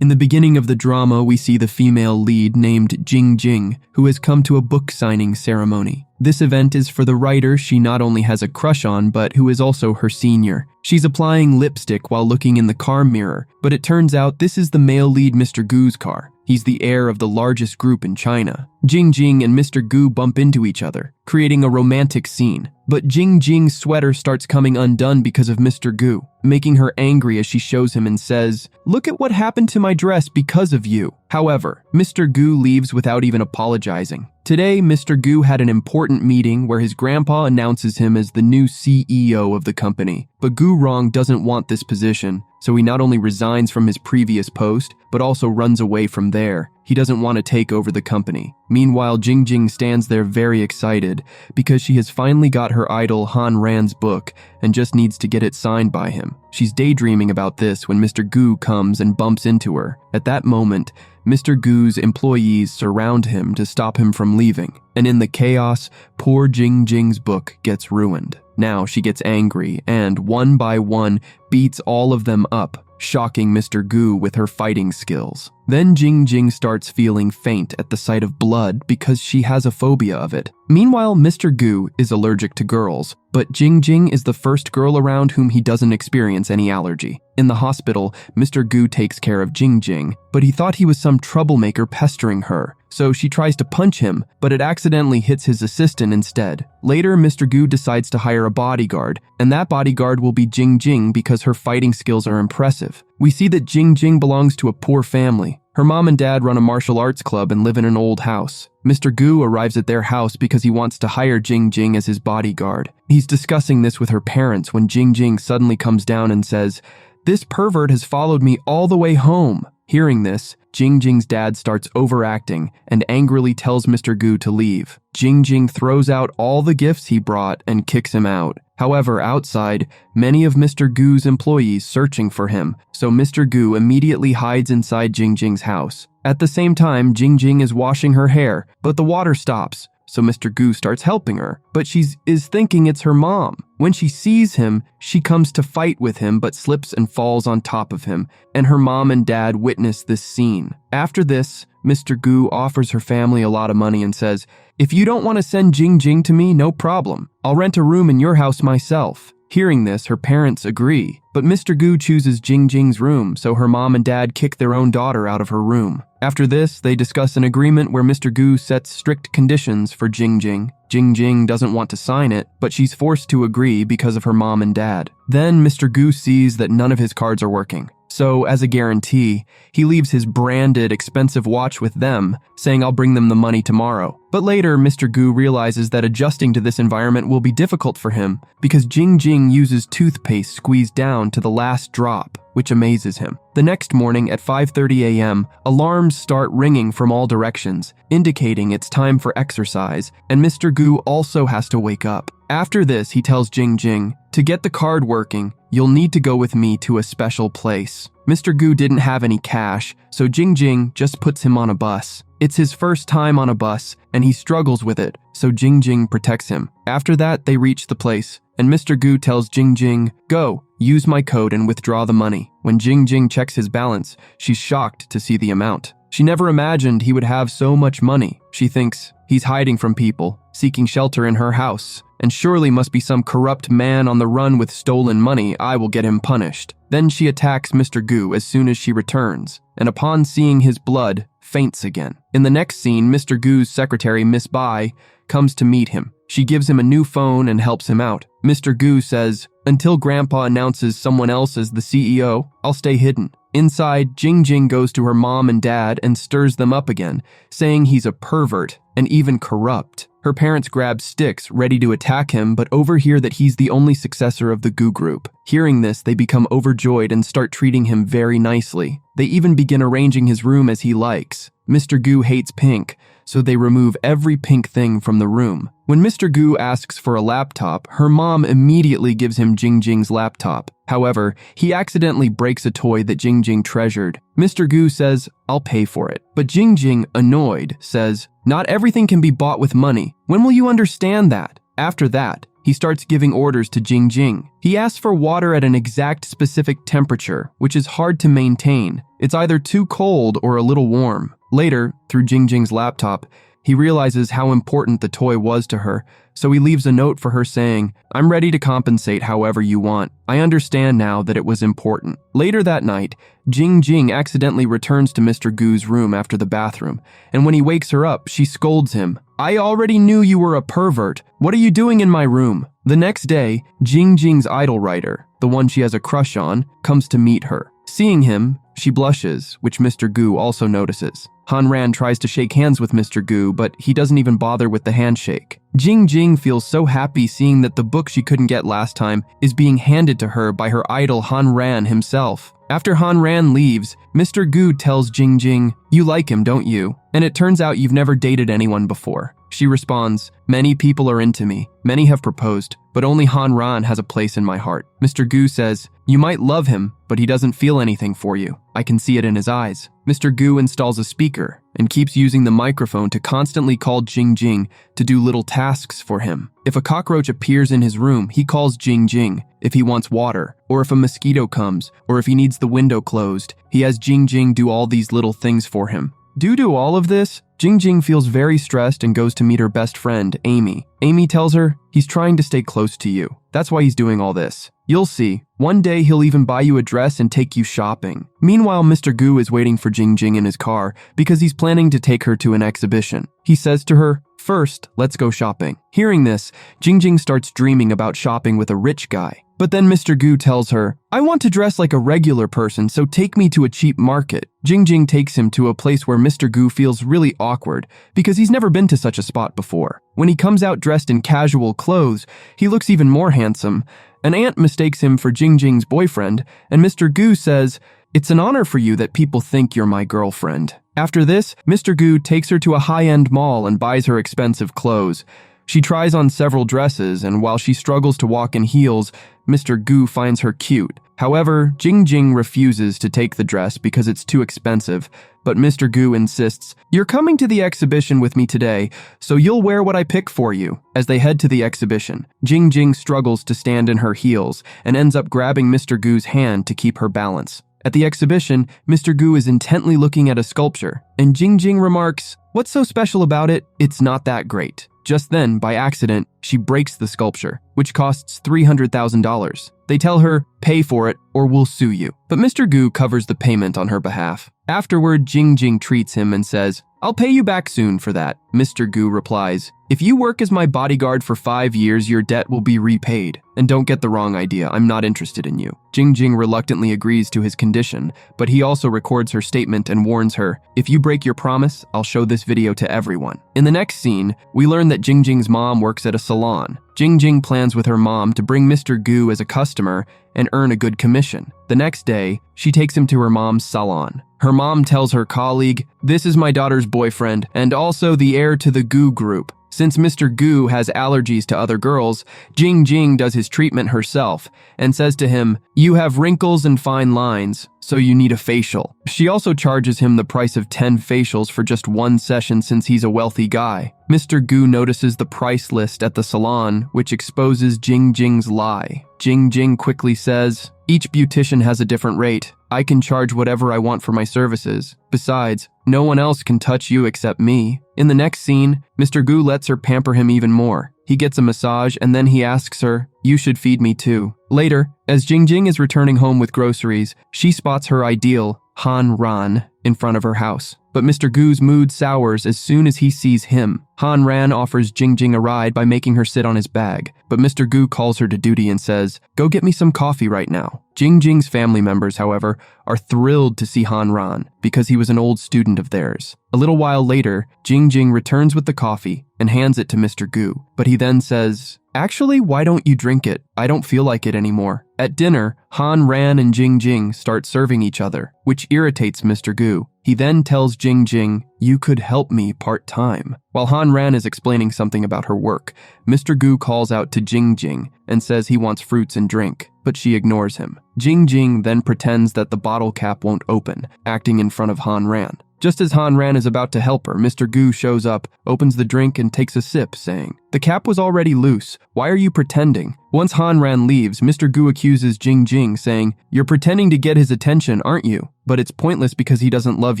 In the beginning of the drama, we see the female lead named Jing Jing, who has come to a book signing ceremony. This event is for the writer she not only has a crush on, but who is also her senior. She's applying lipstick while looking in the car mirror, but it turns out this is the male lead Mr. Gu's car. He's the heir of the largest group in China. Jing Jing and Mr. Gu bump into each other, creating a romantic scene. But Jing Jing's sweater starts coming undone because of Mr. Gu, making her angry as she shows him and says, "Look at what happened to my dress because of you." However, Mr. Gu leaves without even apologizing. Today, Mr. Gu had an important meeting where his grandpa announces him as the new CEO of the company. But Gu Rong doesn't want this position, so he not only resigns from his previous post, but also runs away from there. He doesn't want to take over the company. Meanwhile, Jing Jing stands there very excited because she has finally got her idol Han Ran's book and just needs to get it signed by him. She's daydreaming about this when Mr. Gu comes and bumps into her. At that moment, Mr. Gu's employees surround him to stop him from leaving, and in the chaos, poor Jing Jing's book gets ruined. Now she gets angry and, one by one, beats all of them up, shocking Mr. Gu with her fighting skills. Then Jing Jing starts feeling faint at the sight of blood because she has a phobia of it. Meanwhile, Mr. Gu is allergic to girls, but Jing Jing is the first girl around whom he doesn't experience any allergy. In the hospital, Mr. Gu takes care of Jing Jing, but he thought he was some troublemaker pestering her. So she tries to punch him, but it accidentally hits his assistant instead. Later, Mr. Gu decides to hire a bodyguard, and that bodyguard will be Jing Jing because her fighting skills are impressive. We see that Jing Jing belongs to a poor family. Her mom and dad run a martial arts club and live in an old house. Mr. Gu arrives at their house because he wants to hire Jing Jing as his bodyguard. He's discussing this with her parents when Jing Jing suddenly comes down and says, "This pervert has followed me all the way home." Hearing this, Jing Jing's dad starts overacting and angrily tells Mr. Gu to leave. Jing Jing throws out all the gifts he brought and kicks him out. However, outside, many of Mr. Gu's employees searching for him, so Mr. Gu immediately hides inside Jing Jing's house. At the same time, Jing Jing is washing her hair, but the water stops. So Mr. Gu starts helping her, but she is thinking it's her mom. When she sees him, she comes to fight with him but slips and falls on top of him, and her mom and dad witness this scene. After this, Mr. Gu offers her family a lot of money and says, "If you don't want to send Jing Jing to me, no problem. I'll rent a room in your house myself." Hearing this, her parents agree, but Mr. Gu chooses Jing Jing's room, so her mom and dad kick their own daughter out of her room. After this, they discuss an agreement where Mr. Gu sets strict conditions for Jing Jing. Jing Jing doesn't want to sign it, but she's forced to agree because of her mom and dad. Then Mr. Gu sees that none of his cards are working. So, as a guarantee, he leaves his branded, expensive watch with them, saying, "I'll bring them the money tomorrow." But later, Mr. Gu realizes that adjusting to this environment will be difficult for him because Jing Jing uses toothpaste squeezed down to the last drop, which amazes him. The next morning at 5:30 a.m., alarms start ringing from all directions, indicating it's time for exercise, and Mr. Gu also has to wake up. After this, he tells Jing Jing, "To get the card working, you'll need to go with me to a special place." Mr. Gu didn't have any cash, so Jing Jing just puts him on a bus. It's his first time on a bus, and he struggles with it, so Jing Jing protects him. After that, they reach the place, and Mr. Gu tells Jing Jing, "Go, use my code and withdraw the money." When Jing Jing checks his balance, she's shocked to see the amount. She never imagined he would have so much money. She thinks he's hiding from people, seeking shelter in her house, and surely must be some corrupt man on the run with stolen money. I will get him punished. Then she attacks Mr. Gu as soon as she returns, and upon seeing his blood, faints again. In the next scene, Mr. Gu's secretary, Miss Bai, comes to meet him. She gives him a new phone and helps him out. Mr. Gu says, "Until Grandpa announces someone else as the CEO, I'll stay hidden." Inside, Jing Jing goes to her mom and dad and stirs them up again, saying he's a pervert and even corrupt. Her parents grab sticks, ready to attack him, but overhear that he's the only successor of the Gu group. Hearing this, they become overjoyed and start treating him very nicely. They even begin arranging his room as he likes. Mr. Gu hates pink, so they remove every pink thing from the room. When Mr. Gu asks for a laptop, her mom immediately gives him Jing Jing's laptop. However, he accidentally breaks a toy that Jing Jing treasured. Mr. Gu says, "I'll pay for it." But Jing Jing, annoyed, says, "Not everything can be bought with money. When will you understand that?" After that, he starts giving orders to Jing Jing. He asks for water at an exact specific temperature, which is hard to maintain. It's either too cold or a little warm. Later, through Jing Jing's laptop, he realizes how important the toy was to her, so he leaves a note for her saying, "I'm ready to compensate however you want. I understand now that it was important." Later that night, Jing Jing accidentally returns to Mr. Gu's room after the bathroom, and when he wakes her up, she scolds him. "I already knew you were a pervert. What are you doing in my room?" The next day, Jing Jing's idol writer, the one she has a crush on, comes to meet her. Seeing him, she blushes, which Mr. Gu also notices. Han Ran tries to shake hands with Mr. Gu, but he doesn't even bother with the handshake. Jing Jing feels so happy seeing that the book she couldn't get last time is being handed to her by her idol Han Ran himself. After Han Ran leaves, Mr. Gu tells Jing Jing, "You like him, don't you? And it turns out you've never dated anyone before." She responds, "Many people are into me. Many have proposed, but only Han Ran has a place in my heart." Mr. Gu says, "You might love him, but he doesn't feel anything for you. I can see it in his eyes." Mr. Gu installs a speaker and keeps using the microphone to constantly call Jing Jing to do little tasks for him. If a cockroach appears in his room, he calls Jing Jing. If he wants water, or if a mosquito comes, or if he needs the window closed, he has Jing Jing do all these little things for him. Due to all of this, Jing Jing feels very stressed and goes to meet her best friend, Amy. Amy tells her, "He's trying to stay close to you. That's why he's doing all this. You'll see. One day he'll even buy you a dress and take you shopping." Meanwhile, Mr. Gu is waiting for Jing Jing in his car because he's planning to take her to an exhibition. He says to her, "First, let's go shopping." Hearing this, Jing Jing starts dreaming about shopping with a rich guy. But then Mr. Gu tells her, "I want to dress like a regular person, so take me to a cheap market." Jing Jing takes him to a place where Mr. Gu feels really awkward because he's never been to such a spot before. When he comes out dressed in casual clothes, he looks even more handsome. An aunt mistakes him for Jing Jing's boyfriend, and Mr. Gu says, "It's an honor for you that people think you're my girlfriend." After this, Mr. Gu takes her to a high-end mall and buys her expensive clothes. She tries on several dresses, and while she struggles to walk in heels, Mr. Gu finds her cute. However, Jing Jing refuses to take the dress because it's too expensive, but Mr. Gu insists, "You're coming to the exhibition with me today, so you'll wear what I pick for you." As they head to the exhibition, Jing Jing struggles to stand in her heels and ends up grabbing Mr. Gu's hand to keep her balance. At the exhibition, Mr. Gu is intently looking at a sculpture, and Jing Jing remarks, "What's so special about it? It's not that great." Just then, by accident, she breaks the sculpture, which costs $300,000. They tell her, "Pay for it or we'll sue you." But Mr. Gu covers the payment on her behalf. Afterward, Jing Jing treats him and says, "I'll pay you back soon for that." Mr. Gu replies, "If you work as my bodyguard for 5 years, your debt will be repaid. And don't get the wrong idea, I'm not interested in you." Jing Jing reluctantly agrees to his condition, but he also records her statement and warns her, "If you break your promise, I'll show this video to everyone." In the next scene, we learn that Jing Jing's mom works at a salon. Jing Jing plans with her mom to bring Mr. Gu as a customer and earn a good commission. The next day, she takes him to her mom's salon. Her mom tells her colleague, "This is my daughter's boyfriend and also the heir to the Gu group." Since Mr. Gu has allergies to other girls, Jing Jing does his treatment herself and says to him, "You have wrinkles and fine lines, so you need a facial." She also charges him the price of 10 facials for just one session since he's a wealthy guy. Mr. Gu notices the price list at the salon, which exposes Jing Jing's lie. Jing Jing quickly says, "Each beautician has a different rate. I can charge whatever I want for my services. Besides, no one else can touch you except me." In the next scene, Mr. Gu lets her pamper him even more. He gets a massage and then he asks her, "You should feed me too." Later, as Jing Jing is returning home with groceries, she spots her ideal, Han Ran, in front of her house. But Mr. Gu's mood sours as soon as he sees him. Han Ran offers Jing Jing a ride by making her sit on his bag, but Mr. Gu calls her to duty and says, "Go get me some coffee right now." Jing Jing's family members, however, are thrilled to see Han Ran because he was an old student of theirs. A little while later, Jing Jing returns with the coffee and hands it to Mr. Gu, but he then says, "Actually, why don't you drink it? I don't feel like it anymore." At dinner, Han Ran and Jing Jing start serving each other, which irritates Mr. Gu. He then tells Jing Jing, "You could help me part-time." While Han Ran is explaining something about her work, Mr. Gu calls out to Jing Jing and says he wants fruits and drink, but she ignores him. Jing Jing then pretends that the bottle cap won't open, acting in front of Han Ran. Just as Han Ran is about to help her, Mr. Gu shows up, opens the drink, and takes a sip, saying, "The cap was already loose. Why are you pretending?" Once Han Ran leaves, Mr. Gu accuses Jing Jing, saying, "You're pretending to get his attention, aren't you? But it's pointless because he doesn't love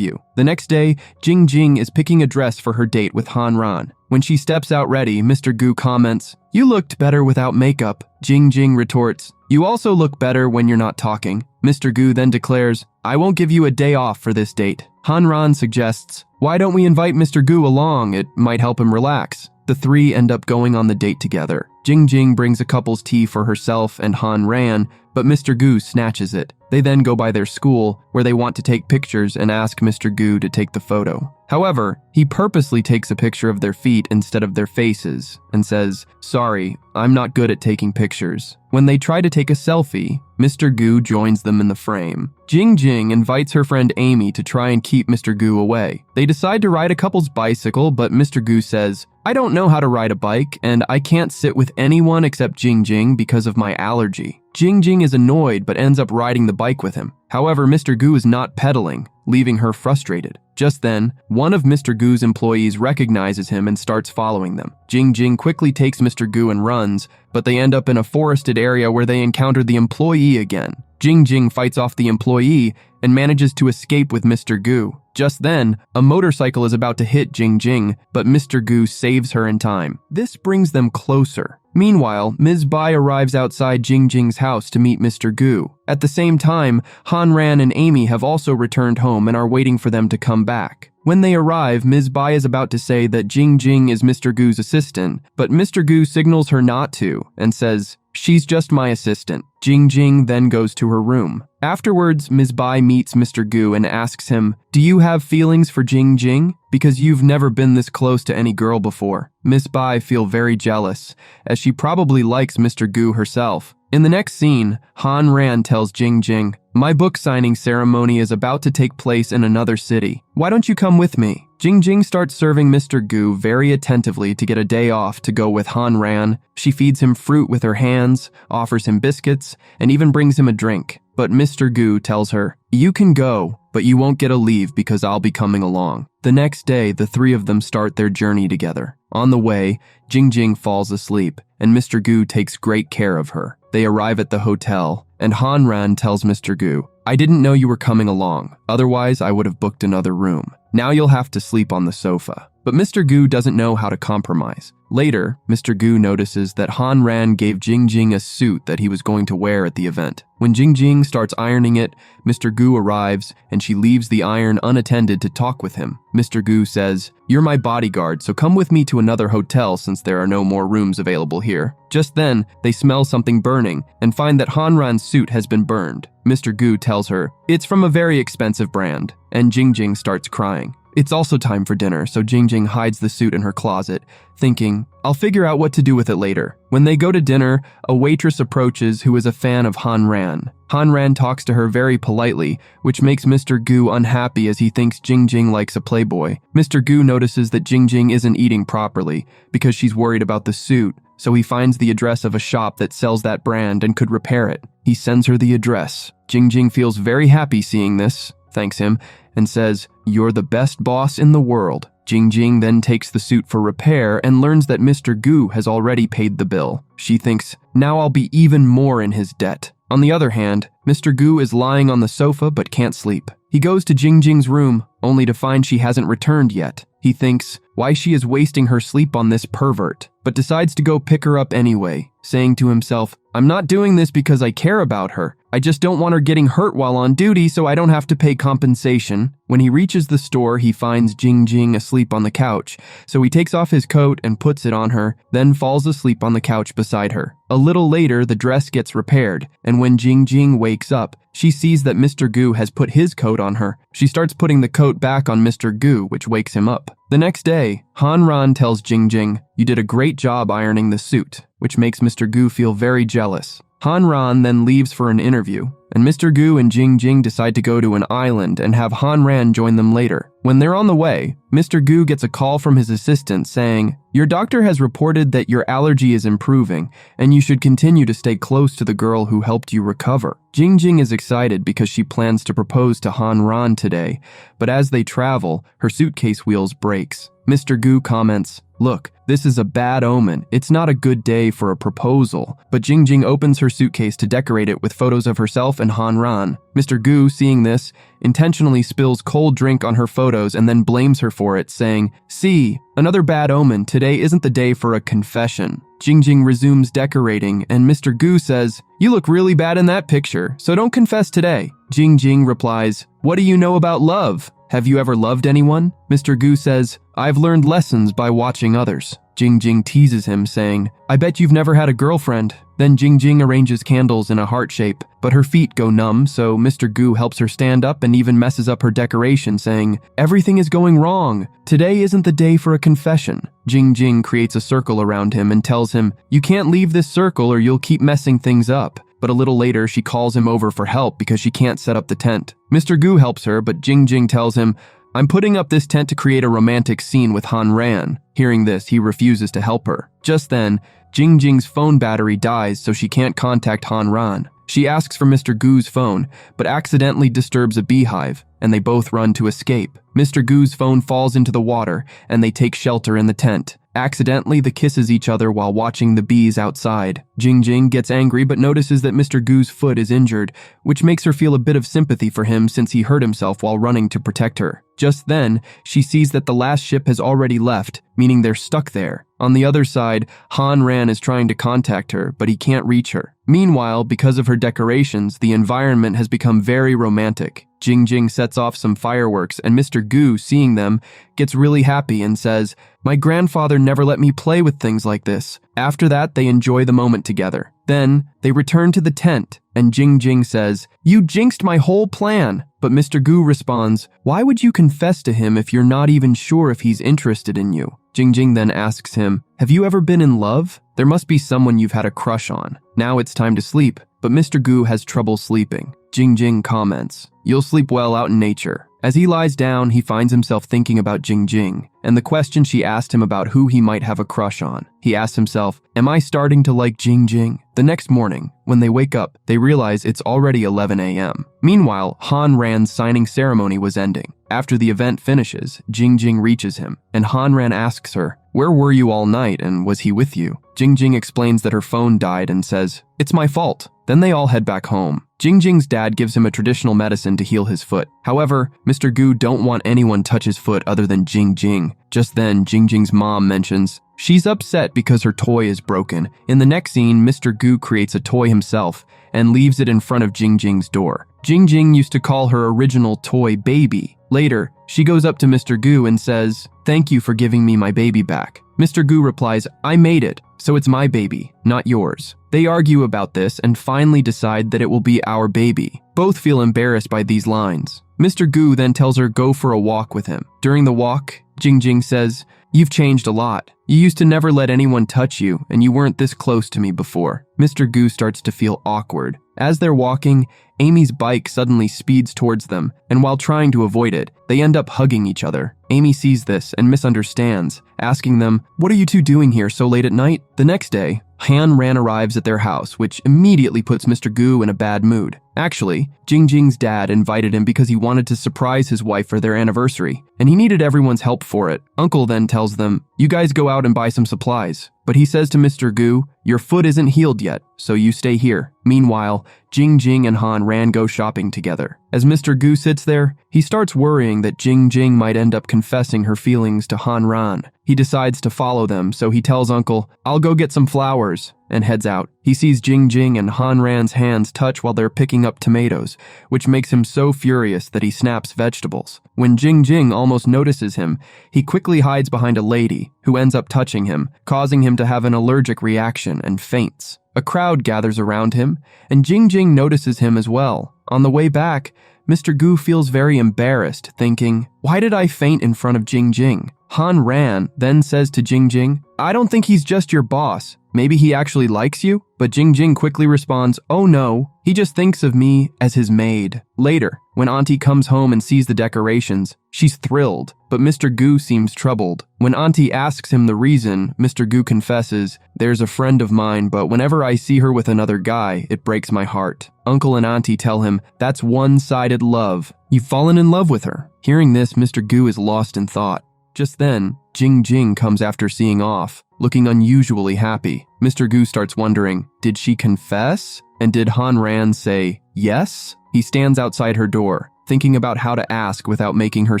you." The next day, Jing Jing is picking a dress for her date with Han Ran. When she steps out ready, Mr. Gu comments, "You looked better without makeup." Jing Jing retorts, "You also look better when you're not talking." Mr. Gu then declares, "I won't give you a day off for this date." Han Ran suggests, "Why don't we invite Mr. Gu along? It might help him relax." The three end up going on the date together. Jing Jing brings a couple's tea for herself and Han Ran, but Mr. Gu snatches it. They then go by their school, where they want to take pictures and ask Mr. Gu to take the photo. However, he purposely takes a picture of their feet instead of their faces and says, "Sorry, I'm not good at taking pictures." When they try to take a selfie, Mr. Gu joins them in the frame. Jing Jing invites her friend Amy to try and keep Mr. Gu away. They decide to ride a couple's bicycle, but Mr. Gu says, "I don't know how to ride a bike, and I can't sit with anyone except Jing Jing because of my allergy." Jing Jing is annoyed but ends up riding the bike with him. However, Mr. Gu is not pedaling, leaving her frustrated. Just then, one of Mr. Gu's employees recognizes him and starts following them. Jing Jing quickly takes Mr. Gu and runs, but they end up in a forested area where they encounter the employee again. Jing Jing fights off the employee and manages to escape with Mr. Gu. Just then, a motorcycle is about to hit Jing Jing, but Mr. Gu saves her in time. This brings them closer. Meanwhile, Ms. Bai arrives outside Jing Jing's house to meet Mr. Gu. At the same time, Han Ran and Amy have also returned home and are waiting for them to come back. When they arrive, Ms. Bai is about to say that Jing Jing is Mr. Gu's assistant, but Mr. Gu signals her not to and says, "She's just my assistant." Jing Jing then goes to her room. Afterwards, Ms. Bai meets Mr. Gu and asks him, "Do you have feelings for Jing Jing? Because you've never been this close to any girl before." Ms. Bai feels very jealous, as she probably likes Mr. Gu herself. In the next scene, Han Ran tells Jing Jing, "My book signing ceremony is about to take place in another city. Why don't you come with me?" Jing Jing starts serving Mr. Gu very attentively to get a day off to go with Han Ran. She feeds him fruit with her hands, offers him biscuits, and even brings him a drink. But Mr. Gu tells her, "You can go, but you won't get a leave because I'll be coming along." The next day, the three of them start their journey together. On the way, Jing Jing falls asleep, and Mr. Gu takes great care of her. They arrive at the hotel, and Han Ran tells Mr. Gu, "I didn't know you were coming along, otherwise I would have booked another room. Now you'll have to sleep on the sofa." But Mr. Gu doesn't know how to compromise. Later, Mr. Gu notices that Han Ran gave Jing Jing a suit that he was going to wear at the event. When Jing Jing starts ironing it, Mr. Gu arrives and she leaves the iron unattended to talk with him. Mr. Gu says, "You're my bodyguard, so come with me to another hotel since there are no more rooms available here." Just then, they smell something burning and find that Han Ran's suit has been burned. Mr. Gu tells her, "It's from a very expensive brand," and Jing Jing starts crying. It's also time for dinner, so Jing Jing hides the suit in her closet, thinking, "I'll figure out what to do with it later." When they go to dinner, a waitress approaches who is a fan of Han Ran. Han Ran talks to her very politely, which makes Mr. Gu unhappy as he thinks Jing Jing likes a playboy. Mr. Gu notices that Jing Jing isn't eating properly because she's worried about the suit, so he finds the address of a shop that sells that brand and could repair it. He sends her the address. Jing Jing feels very happy seeing this, thanks him, and says, "You're the best boss in the world." Jing Jing then takes the suit for repair and learns that Mr. Gu has already paid the bill. She thinks, "Now I'll be even more in his debt." On the other hand, Mr. Gu is lying on the sofa but can't sleep. He goes to Jing Jing's room, only to find she hasn't returned yet. He thinks, why she is wasting her sleep on this pervert, but decides to go pick her up anyway, saying to himself, "I'm not doing this because I care about her. I just don't want her getting hurt while on duty so I don't have to pay compensation." When he reaches the store, he finds Jing Jing asleep on the couch, so he takes off his coat and puts it on her, then falls asleep on the couch beside her. A little later, the dress gets repaired, and when Jing Jing wakes up, she sees that Mr. Gu has put his coat on her. She starts putting the coat back on Mr. Gu, which wakes him up. The next day, Han Ran tells Jing Jing, "You did a great job ironing the suit," which makes Mr. Gu feel very jealous. Han Ran then leaves for an interview, and Mr. Gu and Jing Jing decide to go to an island and have Han Ran join them later. When they're on the way, Mr. Gu gets a call from his assistant saying, "Your doctor has reported that your allergy is improving, and you should continue to stay close to the girl who helped you recover." Jing Jing is excited because she plans to propose to Han Ran today, but as they travel, her suitcase wheels breaks. Mr. Gu comments, "Look, this is a bad omen. It's not a good day for a proposal." But Jing Jing opens her suitcase to decorate it with photos of herself and Han Ran. Mr. Gu, seeing this, intentionally spills cold drink on her photos and then blames her for it, saying, "See, another bad omen. Today isn't the day for a confession." Jing Jing resumes decorating, and Mr. Gu says, "You look really bad in that picture, so don't confess today." Jing Jing replies, "What do you know about love? Have you ever loved anyone?" Mr. Gu says, "I've learned lessons by watching others." Jing Jing teases him, saying, "I bet you've never had a girlfriend." Then Jing Jing arranges candles in a heart shape, but her feet go numb, so Mr. Gu helps her stand up and even messes up her decoration, saying, "Everything is going wrong. Today isn't the day for a confession." Jing Jing creates a circle around him and tells him, "You can't leave this circle or you'll keep messing things up." But a little later, she calls him over for help because she can't set up the tent. Mr. Gu helps her, but Jing Jing tells him, "I'm putting up this tent to create a romantic scene with Han Ran." Hearing this, he refuses to help her. Just then, Jing Jing's phone battery dies, so she can't contact Han Ran. She asks for Mr. Gu's phone, but accidentally disturbs a beehive, and they both run to escape. Mr. Gu's phone falls into the water, and they take shelter in the tent. Accidentally, they kisses each other while watching the bees outside. Jing Jing gets angry but notices that Mr. Gu's foot is injured, which makes her feel a bit of sympathy for him since he hurt himself while running to protect her. Just then, she sees that the last ship has already left, meaning they're stuck there. On the other side, Han Ran is trying to contact her, but he can't reach her. Meanwhile, because of her decorations, the environment has become very romantic. Jing Jing sets off some fireworks, and Mr. Gu, seeing them, gets really happy and says, "My grandfather never let me play with things like this." After that, they enjoy the moment together. Then, they return to the tent, and Jing Jing says, "You jinxed my whole plan." But Mr. Gu responds, "Why would you confess to him if you're not even sure if he's interested in you?" Jing Jing then asks him, "Have you ever been in love? There must be someone you've had a crush on. Now it's time to sleep." But Mr. Gu has trouble sleeping. Jing Jing comments, "You'll sleep well out in nature." As he lies down, he finds himself thinking about Jing Jing and the question she asked him about who he might have a crush on. He asks himself, "Am I starting to like Jing Jing?" The next morning, when they wake up, they realize it's already 11 a.m. Meanwhile, Han Ran's signing ceremony was ending. After the event finishes, Jing Jing reaches him, and Han Ran asks her, "Where were you all night and was he with you?" Jing Jing explains that her phone died and says, "It's my fault." Then they all head back home. Jing Jing's dad gives him a traditional medicine to heal his foot. However, Mr. Gu don't want anyone touch his foot other than Jing Jing. Just then, Jing Jing's mom mentions, she's upset because her toy is broken. In the next scene, Mr. Gu creates a toy himself and leaves it in front of Jing Jing's door. Jing Jing used to call her original toy Baby. Later, she goes up to Mr. Gu and says, "Thank you for giving me my baby back." Mr. Gu replies, "I made it, so it's my baby, not yours." They argue about this and finally decide that it will be our baby. Both feel embarrassed by these lines. Mr. Gu then tells her go for a walk with him. During the walk, Jing Jing says, "You've changed a lot. You used to never let anyone touch you, and you weren't this close to me before." Mr. Gu starts to feel awkward. As they're walking, Amy's bike suddenly speeds towards them, and while trying to avoid it, they end up hugging each other. Amy sees this and misunderstands, asking them, "What are you two doing here so late at night?" The next day, Han Ran arrives at their house, which immediately puts Mr. Gu in a bad mood. Actually, Jing Jing's dad invited him because he wanted to surprise his wife for their anniversary, and he needed everyone's help for it. Uncle then tells them, "You guys go out and buy some supplies." But he says to Mr. Gu, "Your foot isn't healed yet, so you stay here." Meanwhile, Jing Jing and Han Ran go shopping together. As Mr. Gu sits there, he starts worrying that Jing Jing might end up confessing her feelings to Han Ran. He decides to follow them, so he tells Uncle, "I'll go get some flowers," and heads out. He sees Jing Jing and Han Ran's hands touch while they're picking up tomatoes, which makes him so furious that he snaps vegetables. When Jing Jing almost notices him, he quickly hides behind a lady, who ends up touching him, causing him to have an allergic reaction and faints. A crowd gathers around him, and Jing Jing notices him as well. On the way back, Mr. Gu feels very embarrassed, thinking, "Why did I faint in front of Jing Jing?" Han Ran then says to Jing Jing, "I don't think he's just your boss. Maybe he actually likes you? But Jing Jing quickly responds, oh no, he just thinks of me as his maid. Later, when Auntie comes home and sees the decorations, she's thrilled, but Mr. Gu seems troubled. When Auntie asks him the reason, Mr. Gu confesses, there's a friend of mine, but whenever I see her with another guy, it breaks my heart. Uncle and Auntie tell him, that's one-sided love. You've fallen in love with her. Hearing this, Mr. Gu is lost in thought. Just then, Jing Jing comes after seeing off, looking unusually happy. Mr. Gu starts wondering, did she confess? And did Han Ran say yes? He stands outside her door, thinking about how to ask without making her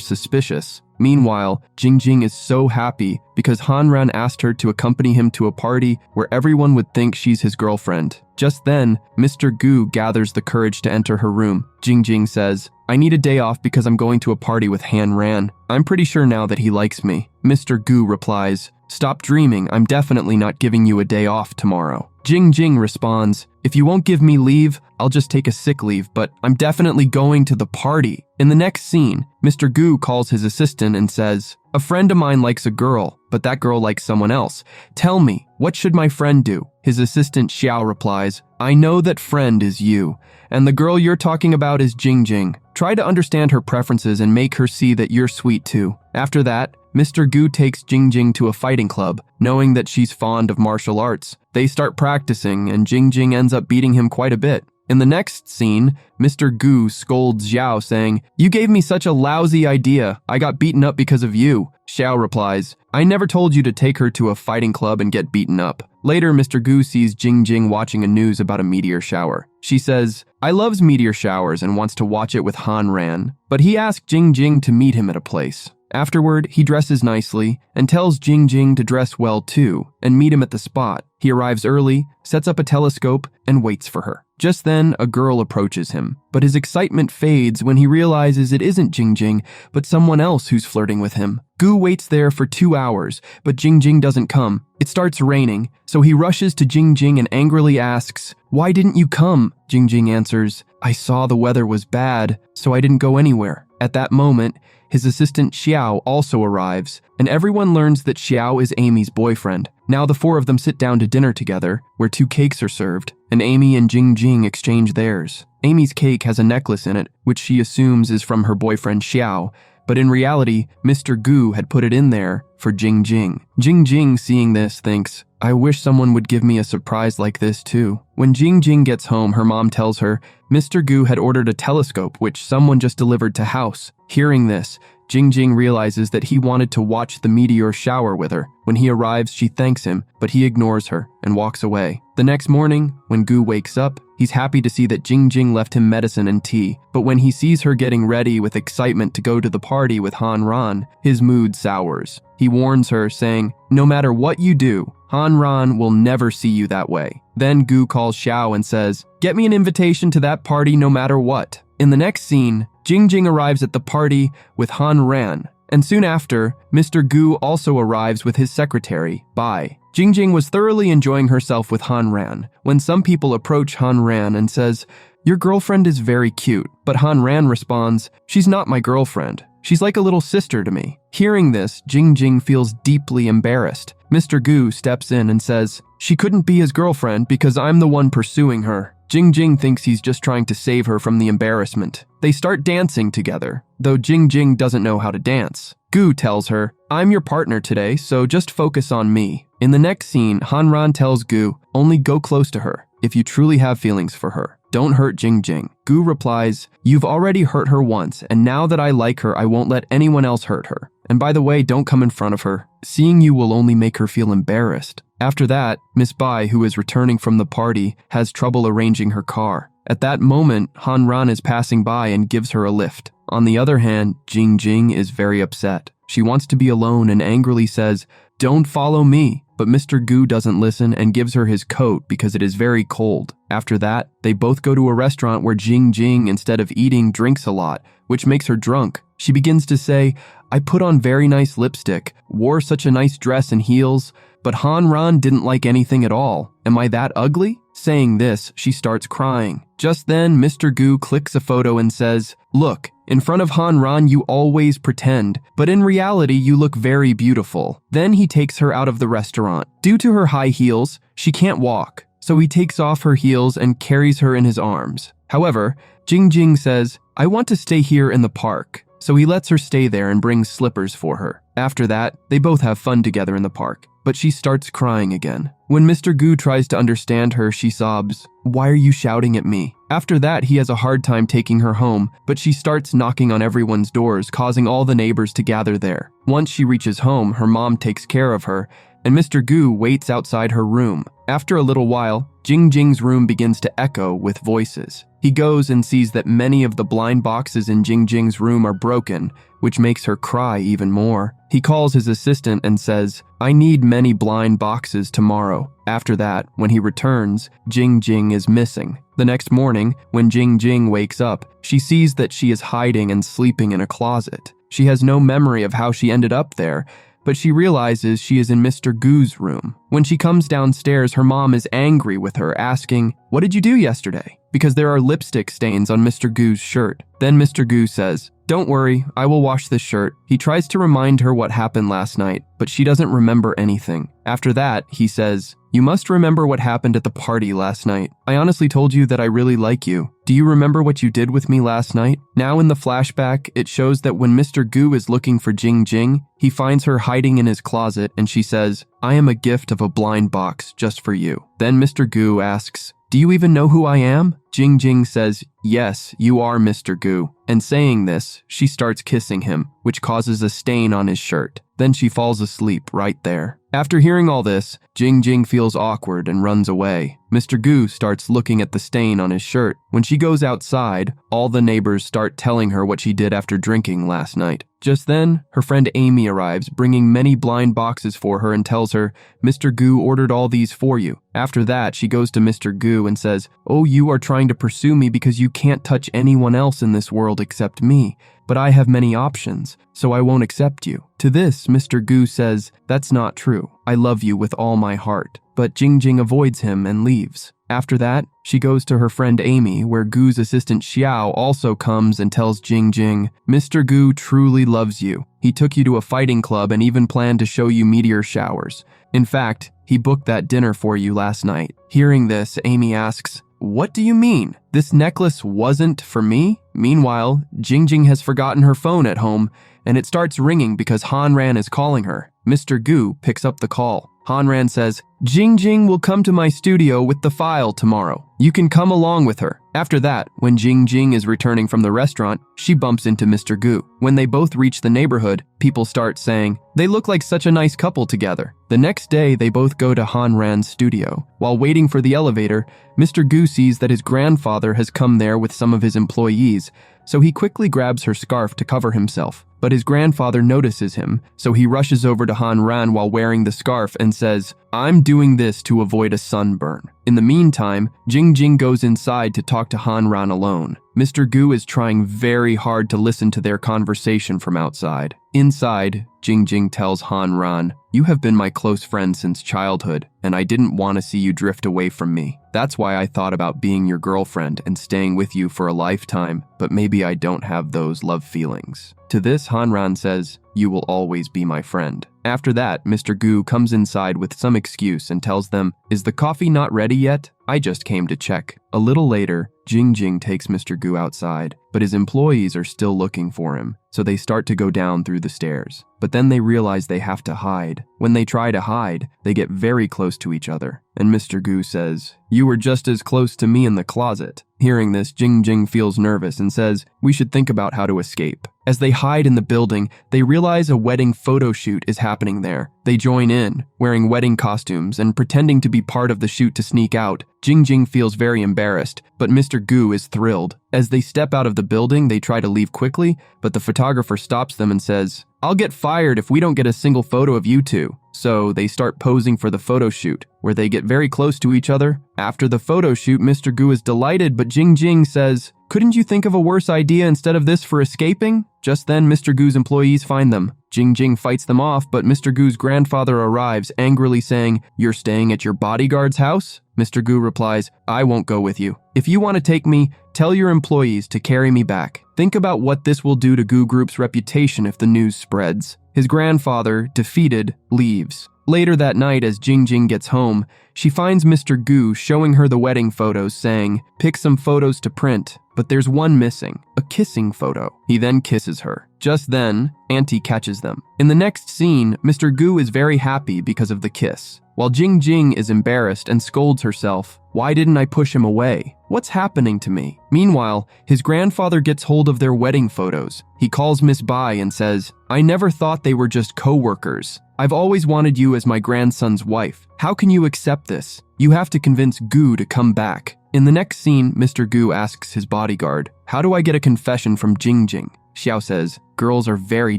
suspicious. Meanwhile, Jing Jing is so happy because Han Ran asked her to accompany him to a party where everyone would think she's his girlfriend. Just then, Mr. Gu gathers the courage to enter her room. Jing Jing says, I need a day off because I'm going to a party with Han Ran. I'm pretty sure now that he likes me. Mr. Gu replies, stop dreaming, I'm definitely not giving you a day off tomorrow. Jing Jing responds, if you won't give me leave, I'll just take a sick leave, but I'm definitely going to the party. In the next scene, Mr. Gu calls his assistant and says, a friend of mine likes a girl, but that girl likes someone else. Tell me, what should my friend do? His assistant Xiao replies, I know that friend is you, and the girl you're talking about is Jing Jing. Try to understand her preferences and make her see that you're sweet too. After that, Mr. Gu takes Jing Jing to a fighting club, knowing that she's fond of martial arts. They start practicing, and Jing Jing ends up beating him quite a bit. In the next scene, Mr. Gu scolds Xiao, saying, you gave me such a lousy idea. I got beaten up because of you. Xiao replies, I never told you to take her to a fighting club and get beaten up. Later, Mr. Gu sees Jing Jing watching a news about a meteor shower. She says, I loves meteor showers and wants to watch it with Han Ran, but he asked Jing Jing to meet him at a place. Afterward, he dresses nicely and tells Jing Jing to dress well too and meet him at the spot. He arrives early, sets up a telescope, and waits for her. Just then, a girl approaches him, but his excitement fades when he realizes it isn't Jing Jing, but someone else who's flirting with him. Gu waits there for 2 hours, but Jing Jing doesn't come. It starts raining, so he rushes to Jing Jing and angrily asks, why didn't you come? Jing Jing answers, I saw the weather was bad, so I didn't go anywhere. At that moment, his assistant Xiao also arrives, and everyone learns that Xiao is Amy's boyfriend. Now the four of them sit down to dinner together, where 2 cakes are served, and Amy and Jing Jing exchange theirs. Amy's cake has a necklace in it, which she assumes is from her boyfriend Xiao, but in reality, Mr. Gu had put it in there for Jing Jing. Jing Jing, seeing this, thinks, I wish someone would give me a surprise like this too. When Jing Jing gets home, her mom tells her Mr. Gu had ordered a telescope which someone just delivered to house. Hearing this, Jing Jing realizes that he wanted to watch the meteor shower with her. When he arrives, she thanks him, but he ignores her and walks away. The next morning, when Gu wakes up, he's happy to see that Jing Jing left him medicine and tea, but when he sees her getting ready with excitement to go to the party with Han Ran, his mood sours. He warns her, saying, no matter what you do, Han Ran will never see you that way. Then Gu calls Xiao and says, get me an invitation to that party no matter what. In the next scene, Jing Jing arrives at the party with Han Ran, and soon after, Mr. Gu also arrives with his secretary, Bai. Jing Jing was thoroughly enjoying herself with Han Ran when some people approach Han Ran and says, your girlfriend is very cute, but Han Ran responds, she's not my girlfriend. She's like a little sister to me. Hearing this, Jing Jing feels deeply embarrassed. Mr. Gu steps in and says, she couldn't be his girlfriend because I'm the one pursuing her. Jing Jing thinks he's just trying to save her from the embarrassment. They start dancing together, though Jing Jing doesn't know how to dance. Gu tells her, I'm your partner today, so just focus on me. In the next scene, Han Ran tells Gu, only go close to her if you truly have feelings for her. Don't hurt Jing Jing. Gu replies, you've already hurt her once, and now that I like her, I won't let anyone else hurt her. And by the way, don't come in front of her. Seeing you will only make her feel embarrassed. After that, Miss Bai, who is returning from the party, has trouble arranging her car. At that moment, Han Ran is passing by and gives her a lift. On the other hand, Jing Jing is very upset. She wants to be alone and angrily says, don't follow me. But Mr. Gu doesn't listen and gives her his coat because it is very cold. After that, they both go to a restaurant where Jing Jing, instead of eating, drinks a lot, which makes her drunk. She begins to say, I put on very nice lipstick, wore such a nice dress and heels, but Han Ran didn't like anything at all. Am I that ugly? Saying this, she starts crying. Just then, Mr. Gu clicks a photo and says, look, in front of Han Ran you always pretend, but in reality you look very beautiful. Then he takes her out of the restaurant. Due to her high heels, she can't walk, so he takes off her heels and carries her in his arms. However, Jing says, "I want to stay here in the park." So he lets her stay there and brings slippers for her. After that, they both have fun together in the park, but she starts crying again. When Mr. Gu tries to understand her, she sobs, "Why are you shouting at me?" After that, he has a hard time taking her home, but she starts knocking on everyone's doors, causing all the neighbors to gather there. Once she reaches home, her mom takes care of her, and Mr. Gu waits outside her room. After a little while, Jing's room begins to echo with voices. He goes and sees that many of the blind boxes in Jing's room are broken, which makes her cry even more. He calls his assistant and says, "I need many blind boxes tomorrow." After that, when he returns, Jing is missing. The next morning, when Jing wakes up, she sees that she is hiding and sleeping in a closet. She has no memory of how she ended up there, but she realizes she is in Mr. Gu's room. When she comes downstairs, her mom is angry with her, asking, "What did you do yesterday?" Because there are lipstick stains on Mr. Gu's shirt. Then Mr. Gu says, "Don't worry, I will wash this shirt." He tries to remind her what happened last night, but she doesn't remember anything. After that, he says, "You must remember what happened at the party last night. I honestly told you that I really like you. Do you remember what you did with me last night?" Now in the flashback, it shows that when Mr. Gu is looking for Jing, he finds her hiding in his closet and she says, "I am a gift of a blind box just for you." Then Mr. Gu asks, "Do you even know who I am?" Jing says, "Yes, you are Mr. Gu." And saying this, she starts kissing him, which causes a stain on his shirt. Then she falls asleep right there. After hearing all this, Jing feels awkward and runs away. Mr. Gu starts looking at the stain on his shirt. When she goes outside, all the neighbors start telling her what she did after drinking last night. Just then, her friend Amy arrives, bringing many blind boxes for her and tells her, "Mr. Gu ordered all these for you." After that, she goes to Mr. Gu and says, "Oh, you are trying to pursue me because you can't touch anyone else in this world except me. But I have many options, so I won't accept you." To this, Mr. Gu says, "That's not true. I love you with all my heart." But Jing avoids him and leaves. After that, she goes to her friend Amy, where Gu's assistant Xiao also comes and tells Jing, "Mr. Gu truly loves you. He took you to a fighting club and even planned to show you meteor showers. In fact, he booked that dinner for you last night." Hearing this, Amy asks, "What do you mean? This necklace wasn't for me?" Meanwhile, Jing has forgotten her phone at home, and it starts ringing because Hanran is calling her. Mr. Gu picks up the call. Hanran says, Jing will come to my studio with the file tomorrow. You can come along with her." After that, when Jing is returning from the restaurant, she bumps into Mr. Gu. When they both reach the neighborhood, people start saying, "They look like such a nice couple together." The next day, they both go to Hanran's studio. While waiting for the elevator, Mr. Gu sees that his grandfather has come there with some of his employees, so he quickly grabs her scarf to cover himself. But his grandfather notices him, so he rushes over to Hanran while wearing the scarf and says, "I'm doing this to avoid a sunburn." In the meantime, Jing goes inside to talk to Hanran alone. Mr. Gu is trying very hard to listen to their conversation from outside. Inside, Jing tells Hanran, "You have been my close friend since childhood, and I didn't want to see you drift away from me. That's why I thought about being your girlfriend and staying with you for a lifetime, but maybe I don't have those love feelings." To this, Hanran says, "You will always be my friend." After that, Mr. Gu comes inside with some excuse and tells them, "Is the coffee not ready yet? I just came to check." A little later, Jing takes Mr. Gu outside, but his employees are still looking for him, so they start to go down through the stairs. But then they realize they have to hide. When they try to hide, they get very close to each other, and Mr. Gu says, "You were just as close to me in the closet." Hearing this, Jing feels nervous and says, "We should think about how to escape." As they hide in the building, they realize a wedding photo shoot is happening there. They join in, wearing wedding costumes and pretending to be part of the shoot to sneak out. Jing feels very embarrassed, but Mr. Gu is thrilled. As they step out of the building, they try to leave quickly, but the photographer stops them and says, "I'll get fired if we don't get a single photo of you two." So they start posing for the photo shoot, where they get very close to each other. After the photo shoot, Mr. Gu is delighted, but Jing says, "Couldn't you think of a worse idea instead of this for escaping?" Just then, Mr. Gu's employees find them. Jing fights them off, but Mr. Gu's grandfather arrives, angrily saying, "You're staying at your bodyguard's house?" Mr. Gu replies, "I won't go with you. If you want to take me, tell your employees to carry me back. Think about what this will do to Gu Group's reputation if the news spreads." His grandfather, defeated, leaves. Later that night, as Jingjing gets home, she finds Mr. Gu showing her the wedding photos, saying, "Pick some photos to print, but there's one missing, a kissing photo." He then kisses her. Just then, Auntie catches them. In the next scene, Mr. Gu is very happy because of the kiss, while Jingjing is embarrassed and scolds herself. "Why didn't I push him away? What's happening to me?" Meanwhile, his grandfather gets hold of their wedding photos. He calls Miss Bai and says, "I never thought they were just co-workers. I've always wanted you as my grandson's wife. How can you accept this? You have to convince Gu to come back." In the next scene, Mr. Gu asks his bodyguard, "How do I get a confession from Jingjing?" Xiao says, "Girls are very